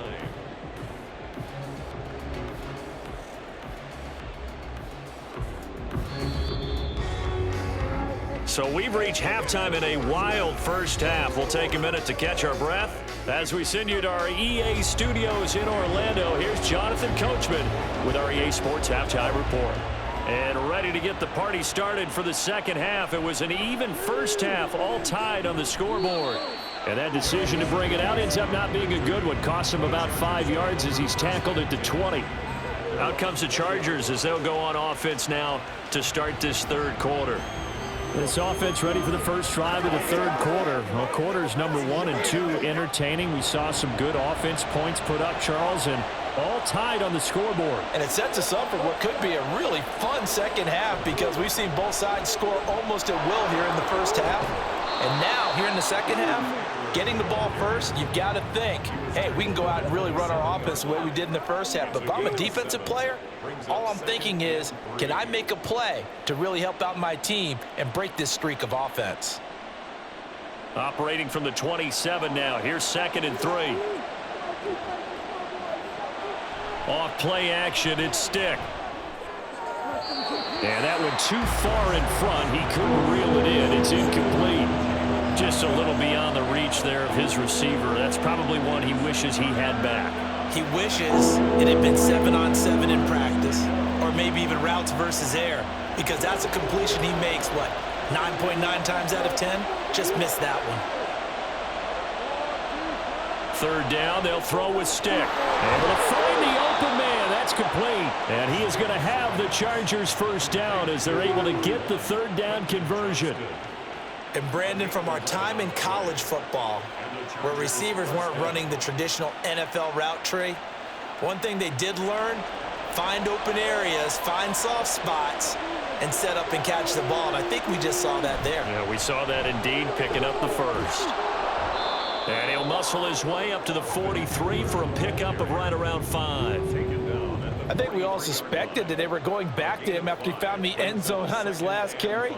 So we've reached halftime in a wild first half. We'll take a minute to catch our breath. As we send you to our EA studios in Orlando, here's Jonathan Coachman with our EA Sports Halftime Report. And ready to get the party started for the second half. It was an even first half, all tied on the scoreboard. And that decision to bring it out ends up not being a good one. Cost him about 5 yards as he's tackled it to 20. Out comes the Chargers as they'll go on offense now to start this third quarter. This offense ready for the first drive of the third quarter. Well, quarters number 1 and 2 entertaining. We saw some good offense points put up, Charles, and all tied on the scoreboard. And it sets us up for what could be a really fun second half because we've seen both sides score almost at will here in the first half. And now, here in the second half, getting the ball first, you've got to think, hey, we can go out and really run our offense the way we did in the first half. But if I'm a defensive player, all I'm thinking is, can I make a play to really help out my team and break this streak of offense? Operating from the 27 now. Here's 2nd and 3. Off play action, it's Stick. And that went too far in front. He couldn't reel it in. It's incomplete. Just a little beyond the reach there of his receiver. That's probably one he wishes he had back. He wishes it had been 7-on-7 in practice, or maybe even routes versus air, because that's a completion he makes, what, 9.9 times out of 10? Just missed that one. 3rd down, they'll throw with Stick. Able to find the open man. That's complete. And he is going to have the Chargers first down as they're able to get the 3rd down conversion. And Brandon, from our time in college football, where receivers weren't running the traditional NFL route tree, one thing they did learn, find open areas, find soft spots, and set up and catch the ball. And I think we just saw that there. Yeah, we saw that indeed, picking up the first. And he'll muscle his way up to the 43 for a pickup of right around 5. I think we all suspected that they were going back to him after he found the end zone on his last carry.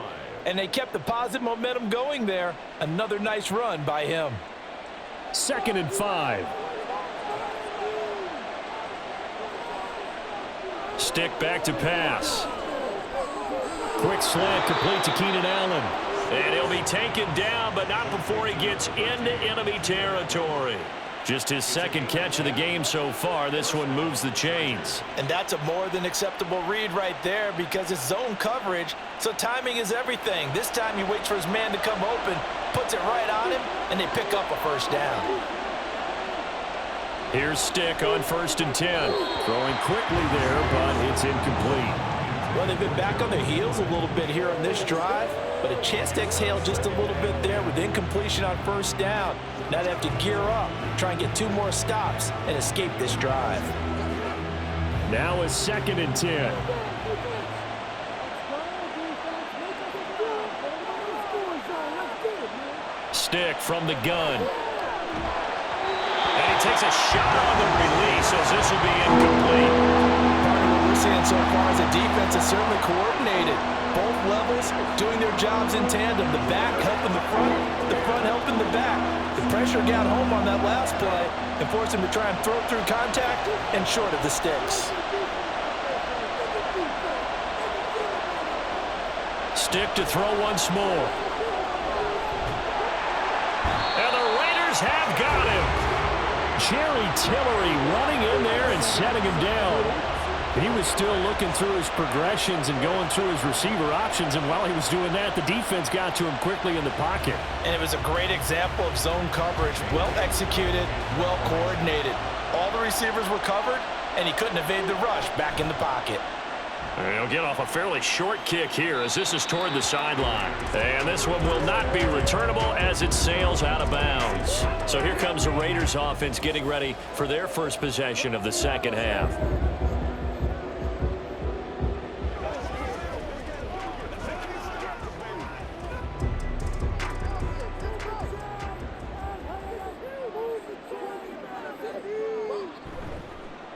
And they kept the positive momentum going there. Another nice run by him. 2nd and 5. Stick back to pass. Quick slant complete to Keenan Allen. And he'll be taken down, but not before he gets into enemy territory. Just his 2nd catch of the game so far. This one moves the chains. And that's a more than acceptable read right there because it's zone coverage, so timing is everything. This time he waits for his man to come open, puts it right on him, and they pick up a first down. Here's Stick on 1st and 10. Throwing quickly there, but it's incomplete. Well, they've been back on their heels a little bit here on this drive, but a chance to exhale just a little bit there with incompletion on 1st down. Now they have to gear up, try and get 2 more stops, and escape this drive. Now is 2nd and 10. Stick from the gun. And he takes a shot on the release as this will be incomplete. Part of what we're seeing so far is the defense is certainly coordinated. Both levels doing their jobs in tandem. The back helping the front helping the back. The pressure got home on that last play and forced him to try and throw through contact and short of the sticks. Stick to throw once more. And the Raiders have got him. Jerry Tillery running in there and setting him down. He was still looking through his progressions and going through his receiver options, and while he was doing that, the defense got to him quickly in the pocket. And it was a great example of zone coverage, well executed, well coordinated. All the receivers were covered, and he couldn't evade the rush back in the pocket. And he'll get off a fairly short kick here as this is toward the sideline. And this one will not be returnable as it sails out of bounds. So here comes the Raiders offense getting ready for their first possession of the second half.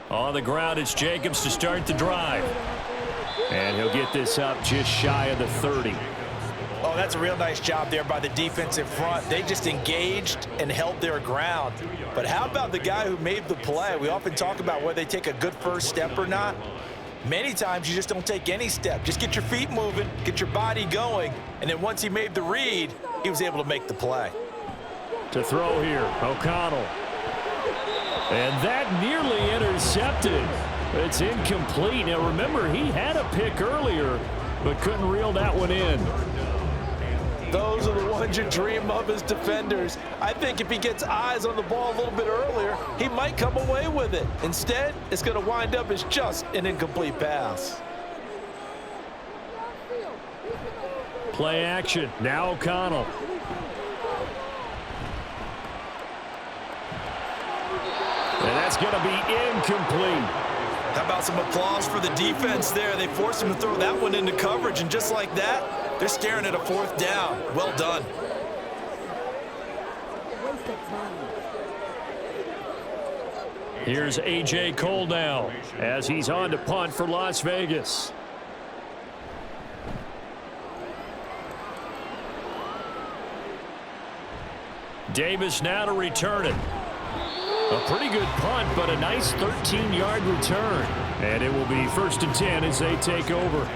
On the ground, it's Jacobs to start the drive. And he'll get this up just shy of the 30. Oh, that's a real nice job there by the defensive front. They just engaged and held their ground. But how about the guy who made the play? We often talk about whether they take a good first step or not. Many times you just don't take any step. Just get your feet moving, get your body going, and then once he made the read, he was able to make the play. To throw here, O'Connell. And that nearly intercepted. It's incomplete. Now remember, he had a pick earlier, but couldn't reel that one in. Those are the ones you dream of as defenders. I think if he gets eyes on the ball a little bit earlier, he might come away with it. Instead, it's going to wind up as just an incomplete pass. Play action. Now O'Connell. And that's going to be incomplete. How about some applause for the defense there? They forced him to throw that one into coverage, and just like that, they're staring at a fourth down. Well done. Here's A.J. Cole now as he's on to punt for Las Vegas. Davis now to return it. A pretty good punt, but a nice 13-yard return. And it will be 1st and 10 as they take over.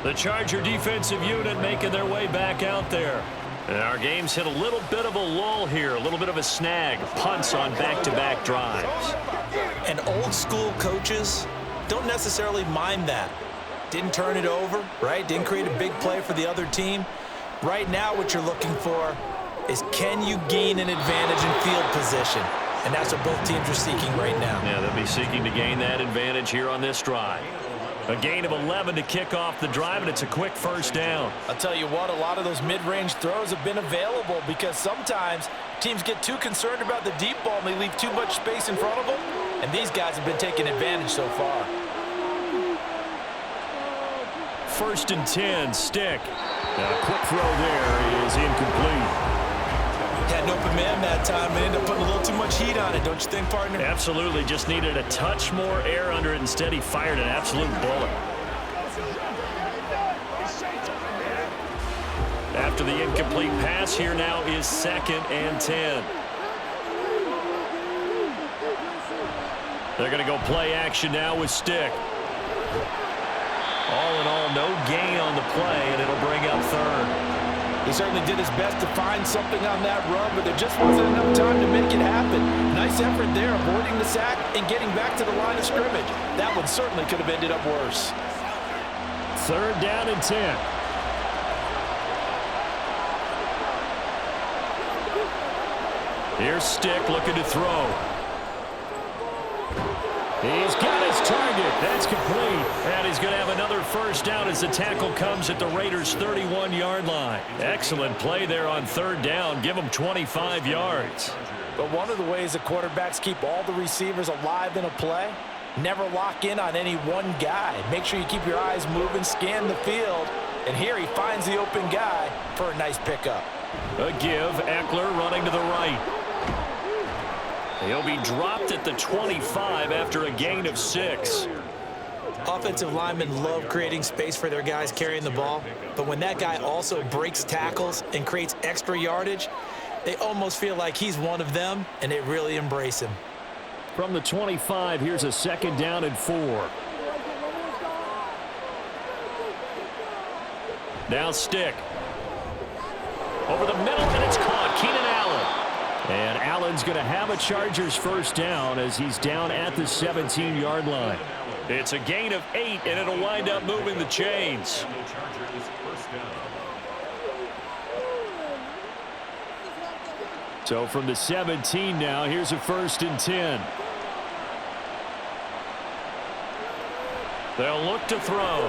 The Charger defensive unit making their way back out there. And our game's hit a little bit of a lull here, a little bit of a snag. Punts on back-to-back drives. And old-school coaches don't necessarily mind that. Didn't turn it over, right? Didn't create a big play for the other team. Right now what you're looking for is, can you gain an advantage in field position? And that's what both teams are seeking right now. Yeah, they'll be seeking to gain that advantage here on this drive. A gain of 11 to kick off the drive, and it's a quick first down. I'll tell you what, a lot of those mid-range throws have been available because sometimes teams get too concerned about the deep ball and they leave too much space in front of them, and these guys have been taking advantage so far. 1st and 10, Stick. A quick throw there is incomplete. Had an open man that time and ended up putting a little too much heat on it, don't you think, partner? Absolutely, just needed a touch more air under it. Instead, he fired an absolute bullet. After the incomplete pass, here now is 2nd and 10. They're going to go play action now with Stick. All in all, no gain on the play, and it'll bring up 3rd. He certainly did his best to find something on that run, but there just wasn't enough time to make it happen. Nice effort there, avoiding the sack and getting back to the line of scrimmage. That one certainly could have ended up worse. 3rd down and 10. Here's Stick looking to throw. He's got his target. That's complete. And he's going to have another first down as the tackle comes at the Raiders' 31-yard line. Excellent play there on 3rd down. Give them 25 yards. But one of the ways the quarterbacks keep all the receivers alive in a play, never lock in on any one guy. Make sure you keep your eyes moving, scan the field. And here he finds the open guy for a nice pickup. A give. Eckler running to the right. He'll be dropped at the 25 after a gain of 6. Offensive linemen love creating space for their guys carrying the ball, but when that guy also breaks tackles and creates extra yardage, they almost feel like he's one of them, and they really embrace him. From the 25, here's a 2nd down and 4. Now Stick. Over the middle, and it's caught. Keenan Allen. And Allen's going to have a Chargers first down as he's down at the 17-yard line. It's a gain of 8, and it'll wind up moving the chains. So from the 17 now, here's a 1st and 10. They'll look to throw.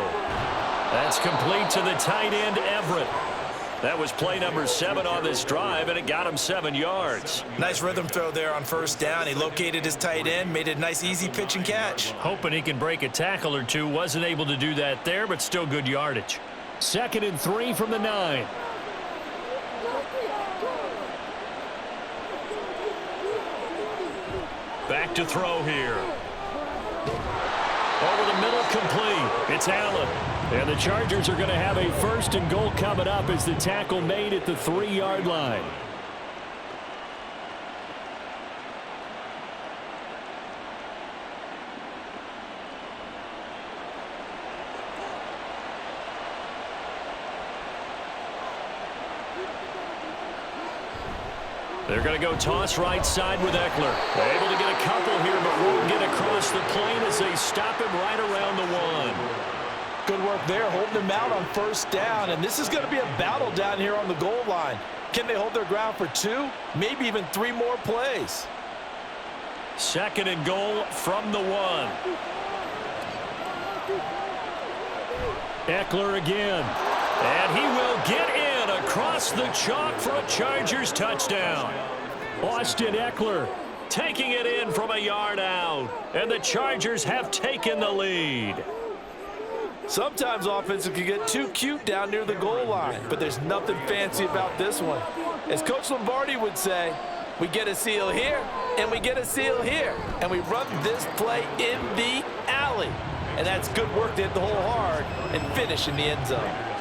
That's complete to the tight end, Everett. That was play number 7 on this drive, and it got him 7 yards. Nice rhythm throw there on 1st down. He located his tight end, made it a nice, easy pitch and catch. Hoping he can break a tackle or two. Wasn't able to do that there, but still good yardage. 2nd and 3 from the 9. Back to throw here. Over the middle, complete. It's Allen. And the Chargers are going to have a 1st and goal coming up as the tackle made at the 3-yard line. They're going to go toss right side with Eckler. Able to get a couple here, but won't get across the plane as they stop him right around the 1. Good work there, holding him out on 1st down. And this is going to be a battle down here on the goal line. Can they hold their ground for 2, maybe even 3 more plays? 2nd and goal from the 1. Eckler again. And he will get in across the chalk for a Chargers touchdown. Austin Eckler taking it in from a yard out. And the Chargers have taken the lead. Sometimes offenses can get too cute down near the goal line, but there's nothing fancy about this one. As Coach Lombardi would say, we get a seal here, and we get a seal here, and we run this play in the alley. And that's good work to hit the hole hard and finish in the end zone.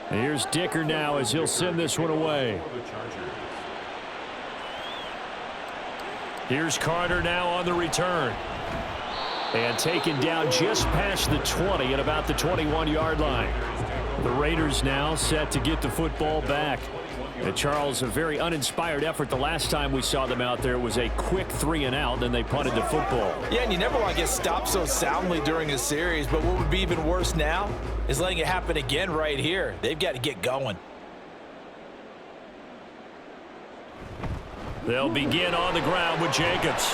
Here's Dicker now as he'll send this one away. Here's Carter now on the return. And taken down just past the 20 at about the 21-yard line. The Raiders now set to get the football back. And Charles, a very uninspired effort the last time we saw them out there. It was a quick 3-and-out, then they punted the football. Yeah, and you never want to get stopped so soundly during a series, but what would be even worse now is letting it happen again right here. They've got to get going. They'll begin on the ground with Jacobs.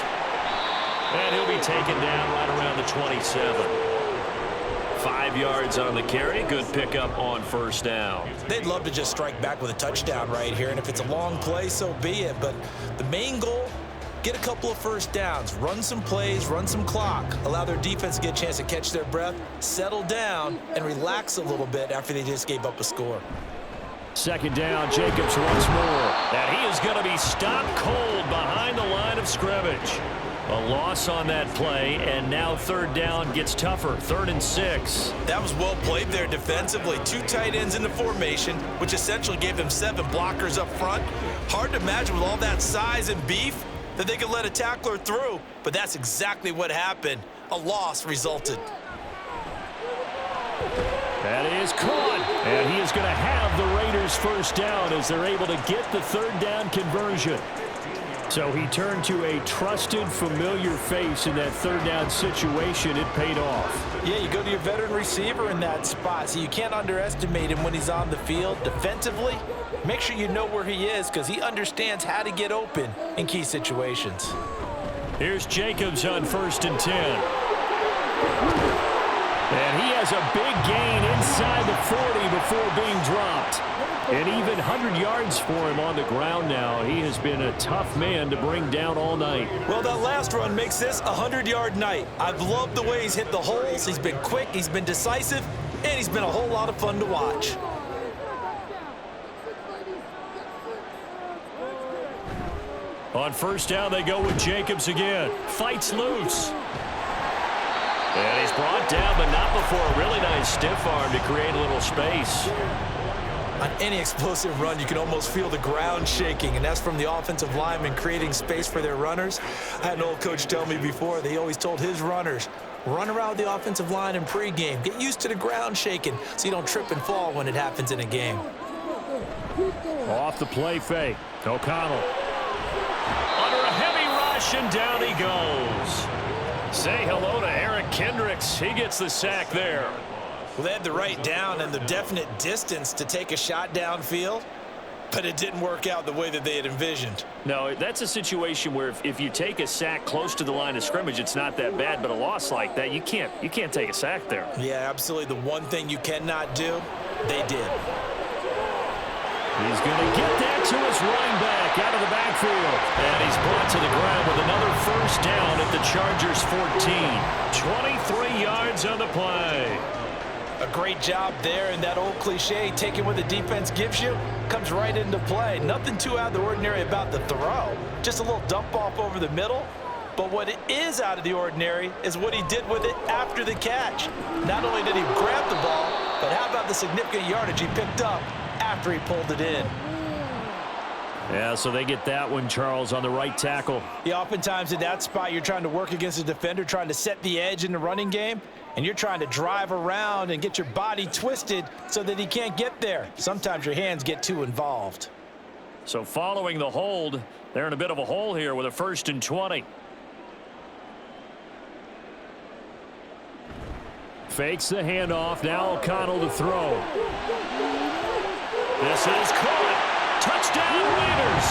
And he'll be taken down right around the 27. 5 yards on the carry. Good pickup on 1st down. They'd love to just strike back with a touchdown right here, and if it's a long play, so be it. But the main goal, get a couple of 1st downs, run some plays, run some clock, allow their defense to get a chance to catch their breath, settle down, and relax a little bit after they just gave up a score. 2nd down, Jacobs once more. And he is going to be stopped cold behind the line of scrimmage. A loss on that play, and now 3rd down gets tougher. 3rd and 6. That was well played there defensively. 2 tight ends in the formation, which essentially gave them 7 blockers up front. Hard to imagine with all that size and beef that they could let a tackler through, but that's exactly what happened. A loss resulted. That is caught, and he is going to have the Raiders 1st down as they're able to get the 3rd down conversion. So he turned to a trusted, familiar face in that 3rd down situation. It paid off. Yeah, you go to your veteran receiver in that spot, so you can't underestimate him when he's on the field. Defensively, make sure you know where he is because he understands how to get open in key situations. Here's Jacobs on 1st and 10. And he has a big gain inside the 40 before being dropped. And even 100 yards for him on the ground now. He has been a tough man to bring down all night. Well, that last run makes this a 100-yard night. I've loved the way he's hit the holes. He's been quick, he's been decisive, and he's been a whole lot of fun to watch. On 1st down, they go with Jacobs again. Fights loose. And he's brought down, but not before a really nice stiff arm to create a little space. On any explosive run, you can almost feel the ground shaking, and that's from the offensive linemen creating space for their runners. I had an old coach tell me before, they always told his runners, run around the offensive line in pregame. Get used to the ground shaking so you don't trip and fall when it happens in a game. Off the play fake. O'Connell. Under a heavy rush, and down he goes. Say hello to Eric Kendricks. He gets the sack there. Well, they had the right down and the definite distance to take a shot downfield, but it didn't work out the way that they had envisioned. No, that's a situation where if you take a sack close to the line of scrimmage, it's not that bad, but a loss like that, you can't take a sack there. Yeah, absolutely. The one thing you cannot do, they did. He's going to get that to his running back out of the backfield. And he's brought to the ground with another first down at the Chargers 14. 23 yards on the play. A great job there, and that old cliche, taking what the defense gives you, comes right into play. Nothing too out of the ordinary about the throw. Just a little dump off over the middle. But what it is out of the ordinary is what he did with it after the catch. Not only did he grab the ball, but how about the significant yardage he picked up after he pulled it in. Yeah, so they get that one, Charles, on the right tackle. Yeah, oftentimes in that spot, you're trying to work against a defender, trying to set the edge in the running game, and you're trying to drive around and get your body twisted so that he can't get there. Sometimes your hands get too involved. So following the hold, they're in a bit of a hole here with a 1st and 20. Fakes the handoff. Now O'Connell to throw. This is caught. Touchdown Raiders.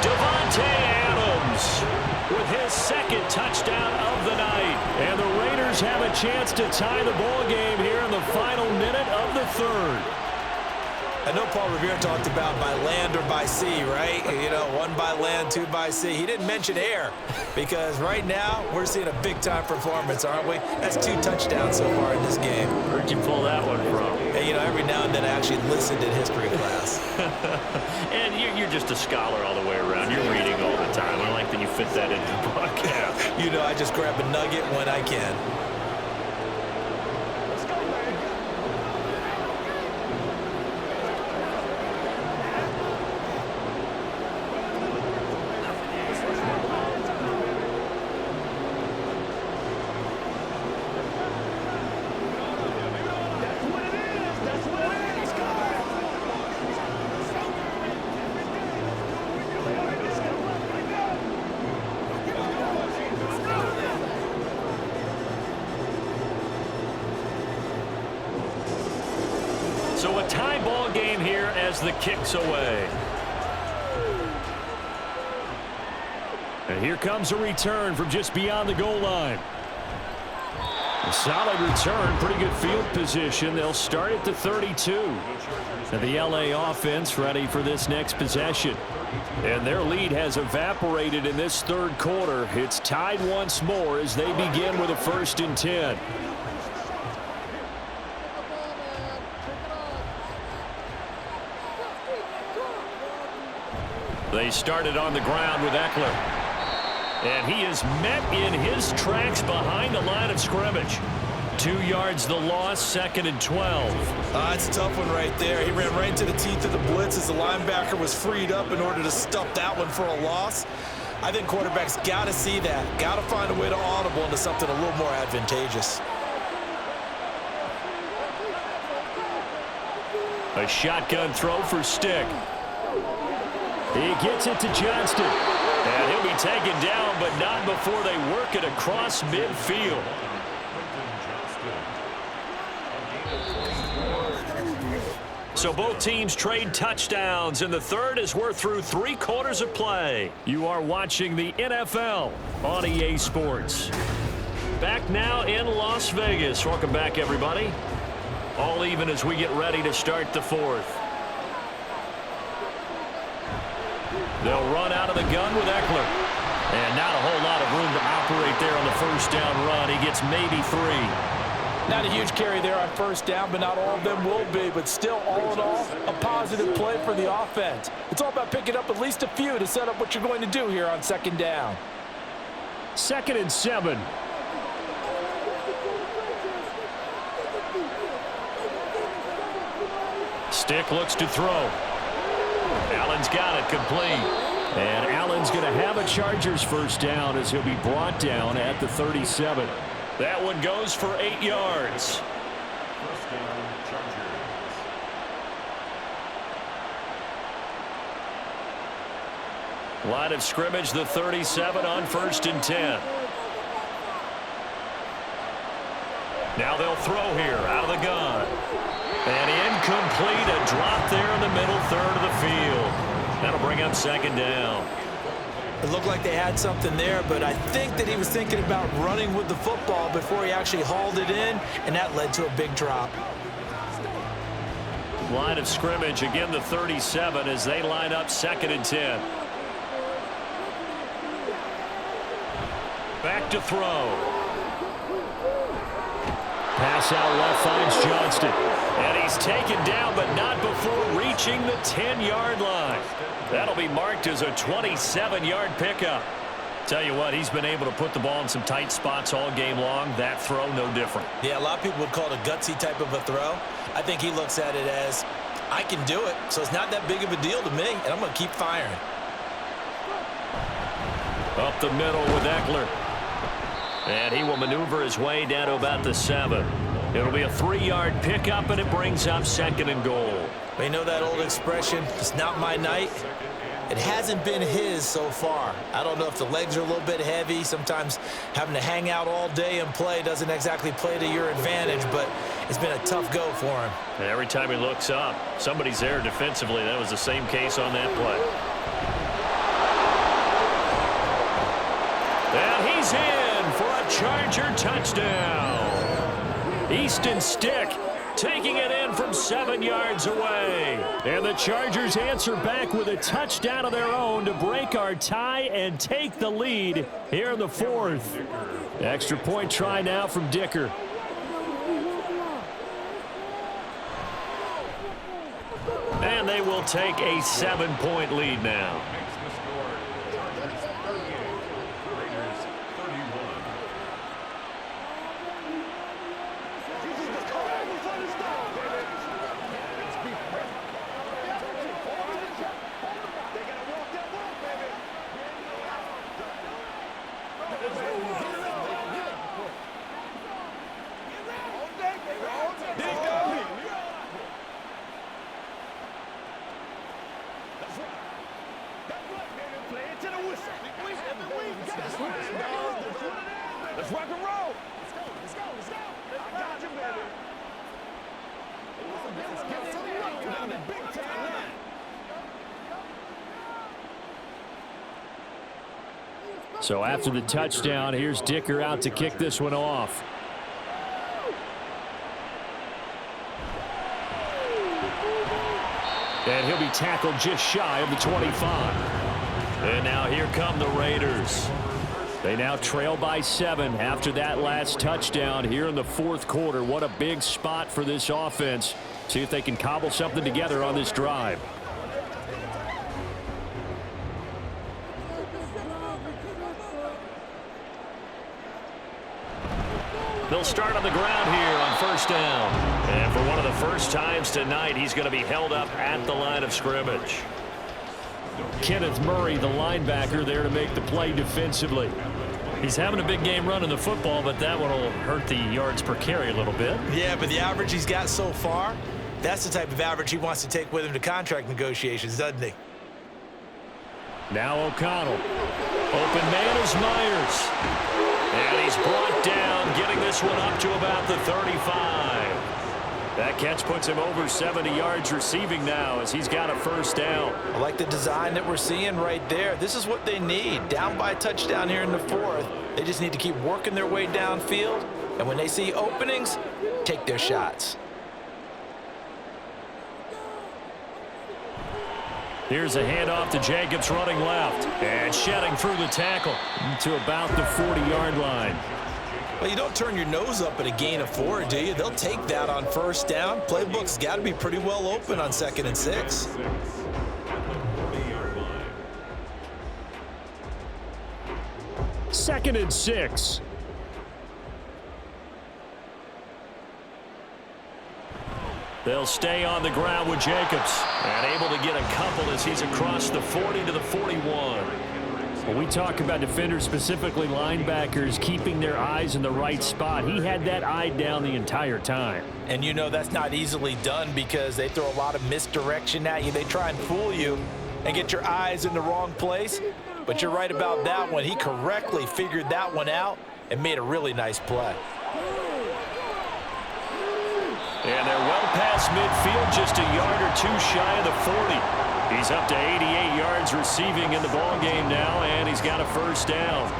Devontae Adams with his 2nd touchdown of the night. And the Raiders have a chance to tie the ball game here in the final minute of the 3rd. I know Paul Revere talked about by land or by sea, right? You know, 1 by land, 2 by sea. He didn't mention air because right now we're seeing a big-time performance, aren't we? That's 2 touchdowns so far in this game. Where'd you pull that one from? Hey, you know, every now and then I actually listened in history class. And you're just a scholar all the way around. You're reading all the time. I like that you fit that into the broadcast. You know, I just grab a nugget when I can. So a tie ball game here as the kick's away. And here comes a return from just beyond the goal line. A solid return, pretty good field position. They'll start at the 32. And the LA offense ready for this next possession. And their lead has evaporated in this 3rd quarter. It's tied once more as they begin with a 1st and 10. They started on the ground with Eckler. And he is met in his tracks behind the line of scrimmage. 2 yards the loss, 2nd and 12. It's a tough one right there. He ran right into the teeth of the blitz as the linebacker was freed up in order to stuff that one for a loss. I think quarterbacks got to see that. Got to find a way to audible into something a little more advantageous. A shotgun throw for Stick. He gets it to Johnston. And he'll be taken down, but not before they work it across midfield. So both teams trade touchdowns in the 3rd as we're through 3 quarters of play. You are watching the NFL on EA Sports. Back now in Las Vegas. Welcome back, everybody. All even as we get ready to start the 4th. They'll run out of the gun with Eckler. And not a whole lot of room to operate there on the 1st down run. He gets maybe 3. Not a huge carry there on 1st down, but not all of them will be. But still, all in all, a positive play for the offense. It's all about picking up at least a few to set up what you're going to do here on 2nd down. 2nd and 7. Stick looks to throw. Allen's got it complete. And Allen's going to have a Chargers 1st down as he'll be brought down at the 37. That one goes for 8 yards. First down, Chargers. Line of scrimmage, the 37 on 1st and 10. Now they'll throw here out of the gun. And incomplete, a drop there in the middle third of the field. That'll bring up second down. It looked like they had something there, but I think that he was thinking about running with the football before he actually hauled it in, and that led to a big drop. Line of scrimmage, again the 37 as they line up 2nd and 10. Back to throw. Pass out left finds Johnston. And he's taken down, but not before reaching the 10-yard line. That'll be marked as a 27-yard pickup. Tell you what, he's been able to put the ball in some tight spots all game long. That throw, no different. Yeah, a lot of people would call it a gutsy type of a throw. I think he looks at it as, I can do it, so it's not that big of a deal to me, and I'm going to keep firing. Up the middle with Eckler. And he will maneuver his way down to about the 7. It'll be a 3-yard pickup, and it brings up 2nd and goal. But you know that old expression, it's not my night? It hasn't been his so far. I don't know if the legs are a little bit heavy. Sometimes having to hang out all day and play doesn't exactly play to your advantage, but it's been a tough go for him. And every time he looks up, somebody's there defensively. That was the same case on that play. And he's in for a Charger touchdown. Easton Stick taking it in from 7 yards away. And the Chargers answer back with a touchdown of their own to break our tie and take the lead here in the 4th. Extra point try now from Dicker. And they will take a 7-point lead now. Let's rock and roll. Let's go. I got you, baby. Big time. So after the touchdown, here's Dicker out to kick this one off. And he'll be tackled just shy of the 25. And now here come the Raiders. They now trail by 7 after that last touchdown here in the 4th quarter. What a big spot for this offense. See if they can cobble something together on this drive. They'll start on the ground here on 1st down. And for one of the first times tonight, he's going to be held up at the line of scrimmage. Kenneth Murray, the linebacker, there to make the play defensively. He's having a big game running the football, but that one will hurt the yards per carry a little bit. Yeah, but the average he's got so far, that's the type of average he wants to take with him to contract negotiations, doesn't he? Now O'Connell. Open man is Myers. And he's brought down, getting this one up to about the 35. That catch puts him over 70 yards receiving now as he's got a 1st down. I like the design that we're seeing right there. This is what they need. Down by a touchdown here in the 4th. They just need to keep working their way downfield. And when they see openings, take their shots. Here's a handoff to Jacobs running left. And shedding through the tackle to about the 40-yard line. Well, you don't turn your nose up at a gain of 4, do you? They'll take that on 1st down. Playbook's got to be pretty well open on 2nd and 6. Second and 6. They'll stay on the ground with Jacobs. And able to get a couple as he's across the 40 to the 41. When we talk about defenders, specifically linebackers, keeping their eyes in the right spot, he had that eye down the entire time. And you know that's not easily done because they throw a lot of misdirection at you. They try and fool you and get your eyes in the wrong place. But you're right about that one. He correctly figured that one out and made a really nice play. And they're well past midfield, just a yard or two shy of the 40. He's up to 88 yards receiving in the ballgame now, and he's got a first down.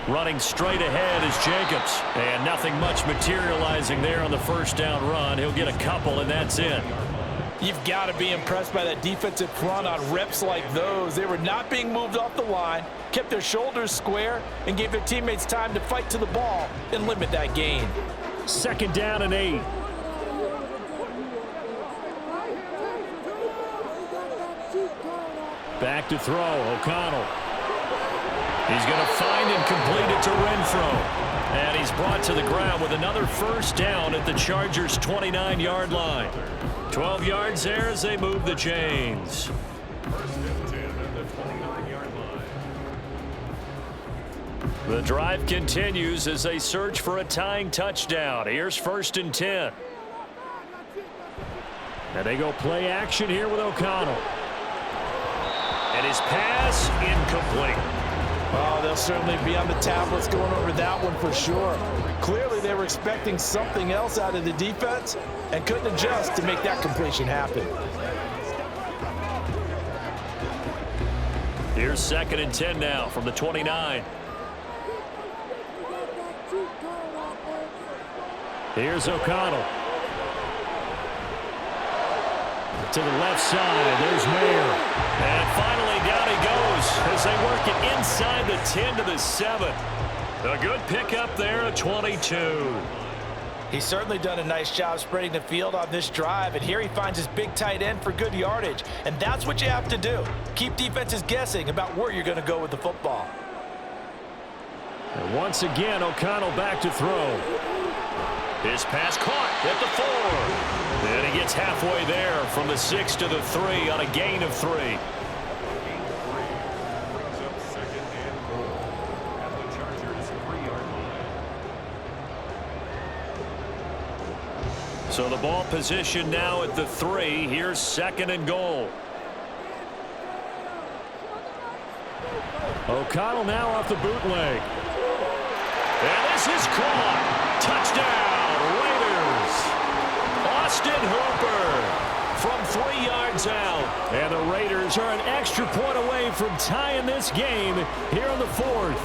Running straight ahead is Jacobs. And nothing much materializing there on the first down run. He'll get a couple, and that's it. You've got to be impressed by that defensive front on reps like those. They were not being moved off the line, kept their shoulders square, and gave their teammates time to fight to the ball and limit that gain. Second down and 8. Back to throw, O'Connell. He's going to find and complete it to Renfro. And he's brought to the ground with another first down at the Chargers' 29-yard line. 12 yards there as they move the chains. First and 10 at the 29-yard line. The drive continues as they search for a tying touchdown. Here's first and 10. And they go play action here with O'Connell. And his pass incomplete. Oh, they'll certainly be on the tablets going over that one for sure. Clearly, they were expecting something else out of the defense and couldn't adjust to make that completion happen. Here's second and 10 now from the 29. Here's O'Connell. To the left side, there's Mayer. And finally down he goes as they work it inside the 10 to the 7. A good pickup there at 22. He's certainly done a nice job spreading the field on this drive, and here he finds his big tight end for good yardage. And that's what you have to do. Keep defenses guessing about where you're going to go with the football. And once again, O'Connell back to throw. His pass caught at the 4. And he gets halfway there from the 6 to the 3 on a gain of 3. Gain of 3 brings up second and goal at the Chargers' 3-yard line. So the ball position now at the 3. Here's second and goal. O'Connell now off the bootleg. And this is caught. Touchdown, Raiders. Austin Hooper from 3 yards out. And the Raiders are an extra point away from tying this game here in the 4th.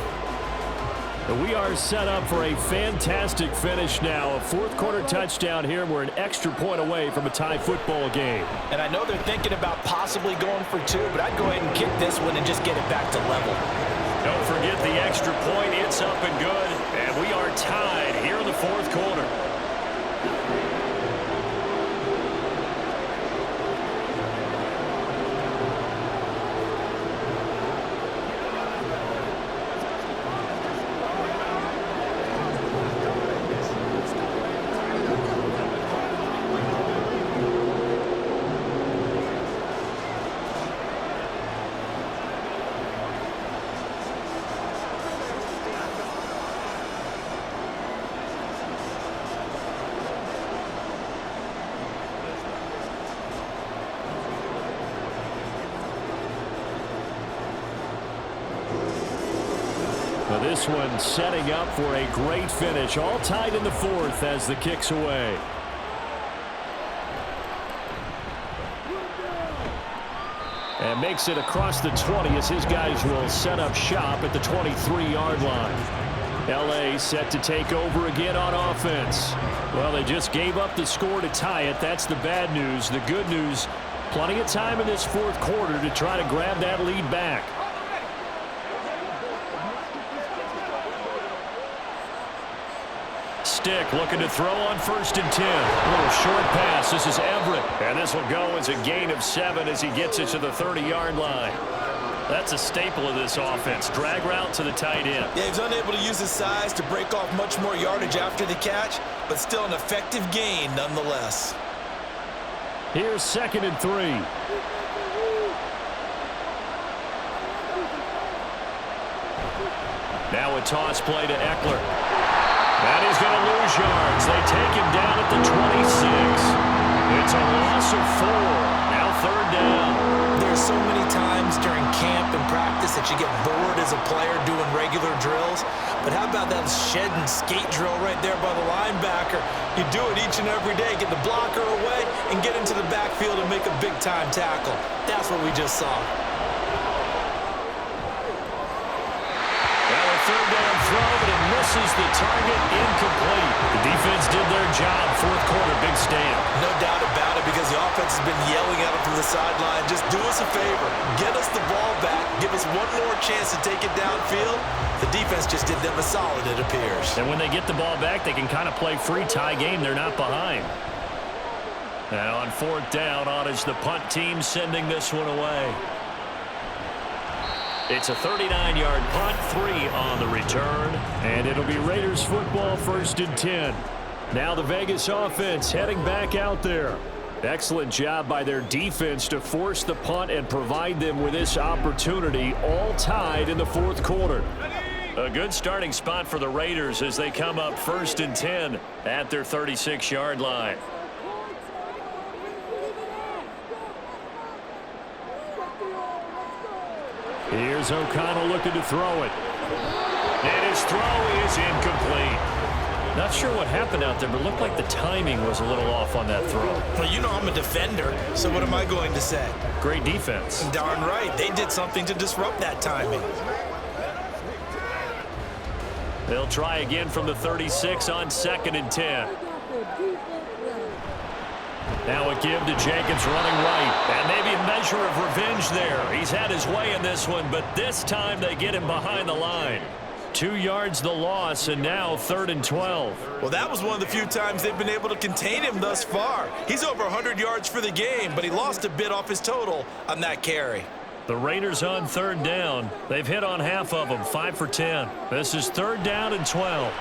We are set up for a fantastic finish now. A fourth-quarter touchdown here. We're an extra point away from a tie football game. And I know they're thinking about possibly going for 2, but I'd go ahead and kick this one and just get it back to level. Don't forget the extra point. It's up and good. And we are tied here in the 4th quarter. Now this one setting up for a great finish. All tied in the 4th as the kick's away. And makes it across the 20 as his guys will set up shop at the 23-yard line. L.A. set to take over again on offense. Well, they just gave up the score to tie it. That's the bad news. The good news, plenty of time in this 4th quarter to try to grab that lead back. Stick looking to throw on 1st and 10. A little short pass. This is Everett. And this will go as a gain of 7 as he gets it to the 30-yard line. That's a staple of this offense. Drag route to the tight end. Yeah, he's unable to use his size to break off much more yardage after the catch, but still an effective gain nonetheless. Here's 2nd and 3. Now a toss play to Eckler. And he's going to lose yards. They take him down at the 26. It's a loss of 4. Now third down. There's so many times during camp and practice that you get bored as a player doing regular drills. But how about that shed and skate drill right there by the linebacker? You do it each and every day. Get the blocker away and get into the backfield and make a big-time tackle. That's what we just saw. Well, a third down throw, but it misses the target, incomplete. The defense did their job. Fourth quarter, big stand. No doubt about it, because the offense has been yelling at them from the sideline. Just do us a favor. Get us the ball back. Give us one more chance to take it downfield. The defense just did them a solid, it appears. And when they get the ball back, they can kind of play free tie game. They're not behind. Now on fourth down, on is the punt team sending this one away. It's a 39-yard punt, 3 on the return, and it'll be Raiders football, 1st and 10. Now the Vegas offense heading back out there. Excellent job by their defense to force the punt and provide them with this opportunity, all tied in the fourth quarter. A good starting spot for the Raiders as they come up 1st and 10 at their 36-yard line. Here's O'Connell looking to throw it. And his throw is incomplete. Not sure what happened out there, but looked like the timing was a little off on that throw. Well, you know I'm a defender, so what am I going to say? Great defense. Darn right. They did something to disrupt that timing. They'll try again from the 36 on 2nd and 10. Now a give to Jacobs running right. And maybe a measure of revenge there. He's had his way in this one, but this time they get him behind the line. 2 yards the loss, and now 3rd and 12. Well, that was one of the few times they've been able to contain him thus far. He's over 100 yards for the game, but he lost a bit off his total on that carry. The Raiders on 3rd down. They've hit on half of them, 5 for 10. This is 3rd down and 12.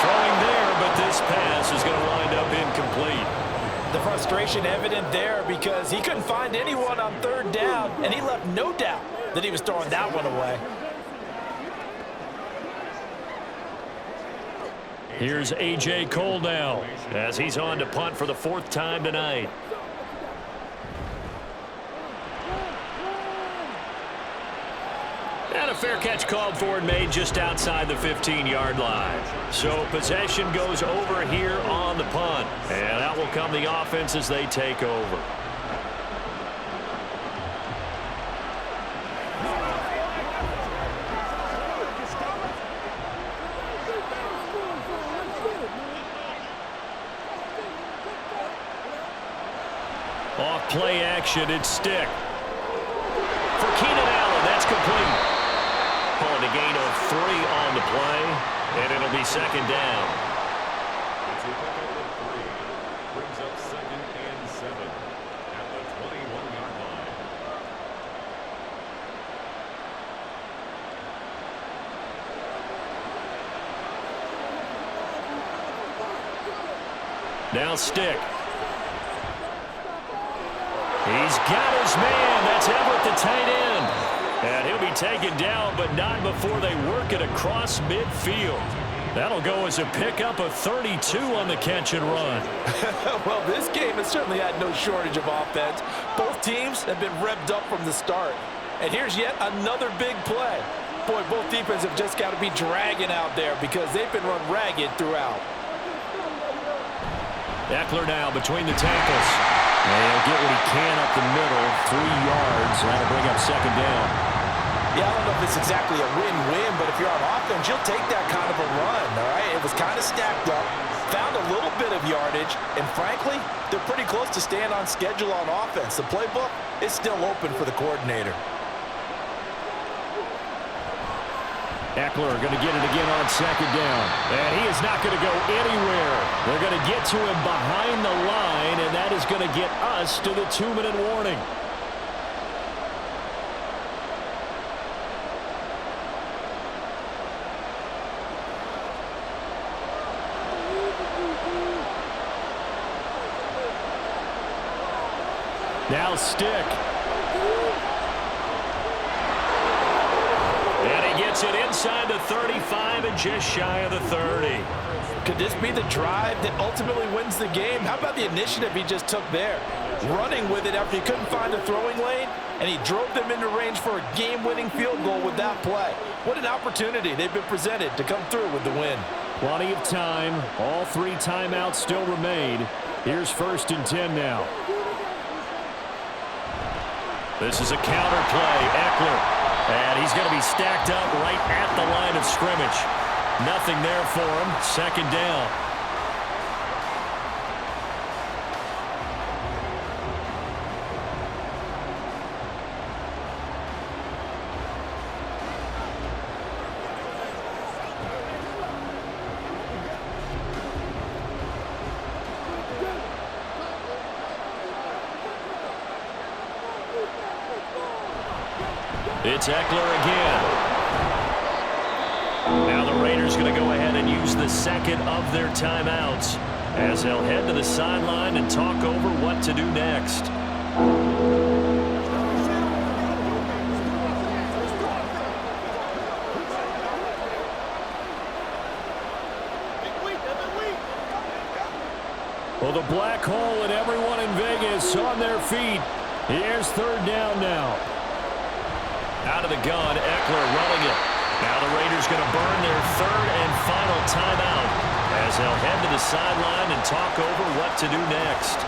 Throwing there, but this pass is going to wind up incomplete. The frustration evident there because he couldn't find anyone on 3rd down, and he left no doubt that he was throwing that one away. Here's A.J. Cole now as he's on to punt for the 4th time tonight. And a fair catch called for and made just outside the 15-yard line. So possession goes over here on the punt. And out will come the offense as they take over. Off play action, it's Stick. For Keenan Allen, that's complete. Calling a gain of 3 on the play, and it'll be 2nd down. It's a pickup of 3. Brings up 2nd and 7 at the 21-yard line. Now Stick. He's got his man. That's Everett, the tight end. And he'll be taken down, but not before they work it across midfield. That'll go as a pickup of 32 on the catch and run. Well, this game has certainly had no shortage of offense. Both teams have been revved up from the start. And here's yet another big play. Boy, both defenses have just got to be dragging out there because they've been run ragged throughout. Eckler now between the tackles. And he'll get what he can up the middle, 3 yards. That'll bring up 2nd down. Yeah, I don't know if it's exactly a win-win, but if you're on offense, you'll take that kind of a run, all right? It was kind of stacked up, found a little bit of yardage, and frankly, they're pretty close to staying on schedule on offense. The playbook is still open for the coordinator. Eckler going to get it again on 2nd down. And he is not going to go anywhere. They're going to get to him behind the line, and that is going to get us to the 2-minute warning. Now Stick. And he gets Makes it inside the 35 and just shy of the 30. Could this be the drive that ultimately wins the game? How about the initiative he just took there? Running with it after he couldn't find a throwing lane, and he drove them into range for a game-winning field goal with that play. What an opportunity they've been presented to come through with the win. Plenty of time. All 3 timeouts still remain. Here's 1st and 10 now. This is a counter play. Eckler. And he's going to be stacked up right at the line of scrimmage. Nothing there for him. 2nd down. It's Eckler again. Now the Raiders going to go ahead and use the 2nd of their timeouts as they'll head to the sideline and talk over what to do next. Well, the black hole and everyone in Vegas on their feet. Here's 3rd down now. Out of the gun, Eckler running it. Now the Raiders going to burn their 3rd and final timeout as they'll head to the sideline and talk over what to do next.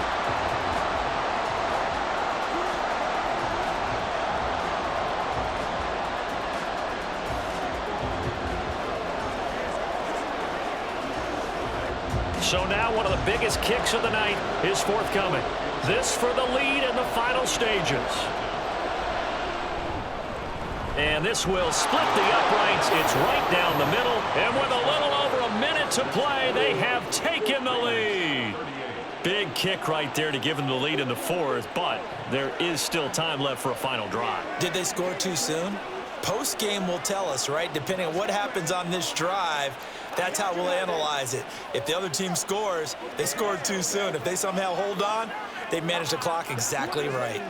So now one of the biggest kicks of the night is forthcoming. This for the lead in the final stages. And this will split the uprights. It's right down the middle. And with a little over a minute to play, they have taken the lead. Big kick right there to give them the lead in the 4th, but there is still time left for a final drive. Did they score too soon? Post-game will tell us, right? Depending on what happens on this drive, that's how we'll analyze it. If the other team scores, they scored too soon. If they somehow hold on, they managed the clock exactly right.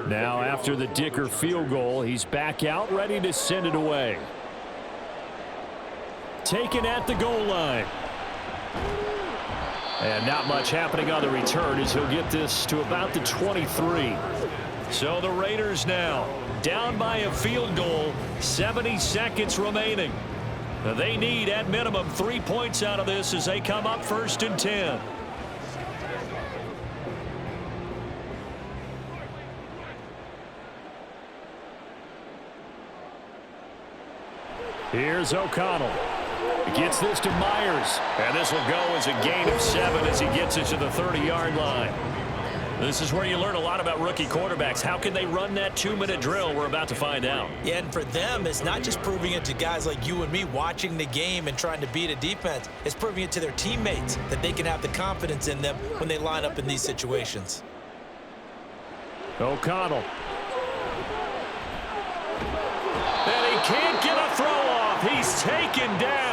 Now after the Dicker field goal, he's back out ready to send it away. Taken at the goal line. And not much happening on the return as he'll get this to about the 23. So the Raiders now down by a field goal, 70 seconds remaining. They need at minimum 3 points out of this as they come up 1st and 10. Here's O'Connell. Gets this to Myers. And this will go as a gain of 7 as he gets it to the 30-yard line. This is where you learn a lot about rookie quarterbacks. How can they run that 2-minute drill? We're about to find out. Yeah, and for them, it's not just proving it to guys like you and me watching the game and trying to beat a defense. It's proving it to their teammates that they can have the confidence in them when they line up in these situations. O'Connell. And he can't get a throw off. He's taken down.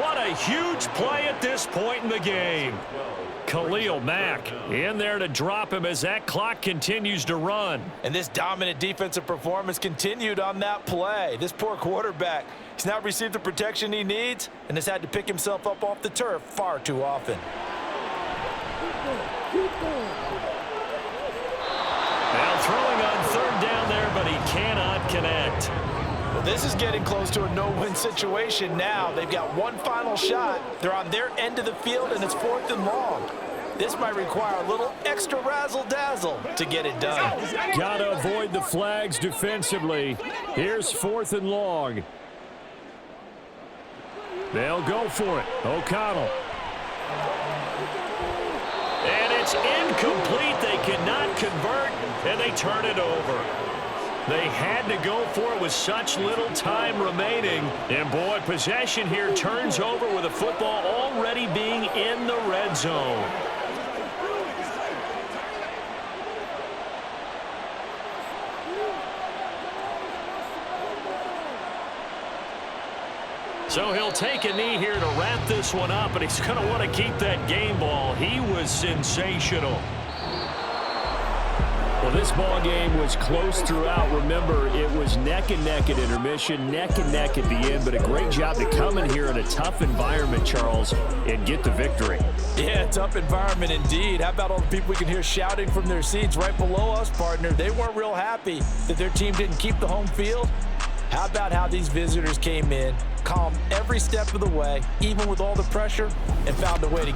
What a huge play at this point in the game. Khalil Mack in there to drop him as that clock continues to run. And this dominant defensive performance continued on that play. This poor quarterback, he's not received the protection he needs and has had to pick himself up off the turf far too often. Now throwing on 3rd down there, but he cannot connect. Well, this is getting close to a no-win situation now. They've got one final shot. They're on their end of the field, and it's 4th and long. This might require a little extra razzle-dazzle to get it done. Got to avoid the flags defensively. Here's 4th and long. They'll go for it. O'Connell. And it's incomplete. They cannot convert, and they turn it over. They had to go for it with such little time remaining. And, boy, possession here turns over with the football already being in the red zone. So he'll take a knee here to wrap this one up, and he's going to want to keep that game ball. He was sensational. Well, this ball game was close throughout. Remember, it was neck and neck at intermission, neck and neck at the end, but a great job to come in here in a tough environment, Charles, and get the victory. Yeah, tough environment indeed. How about all the people we can hear shouting from their seats right below us, partner? They weren't real happy that their team didn't keep the home field. How about how these visitors came in, calm every step of the way, even with all the pressure, and found a way to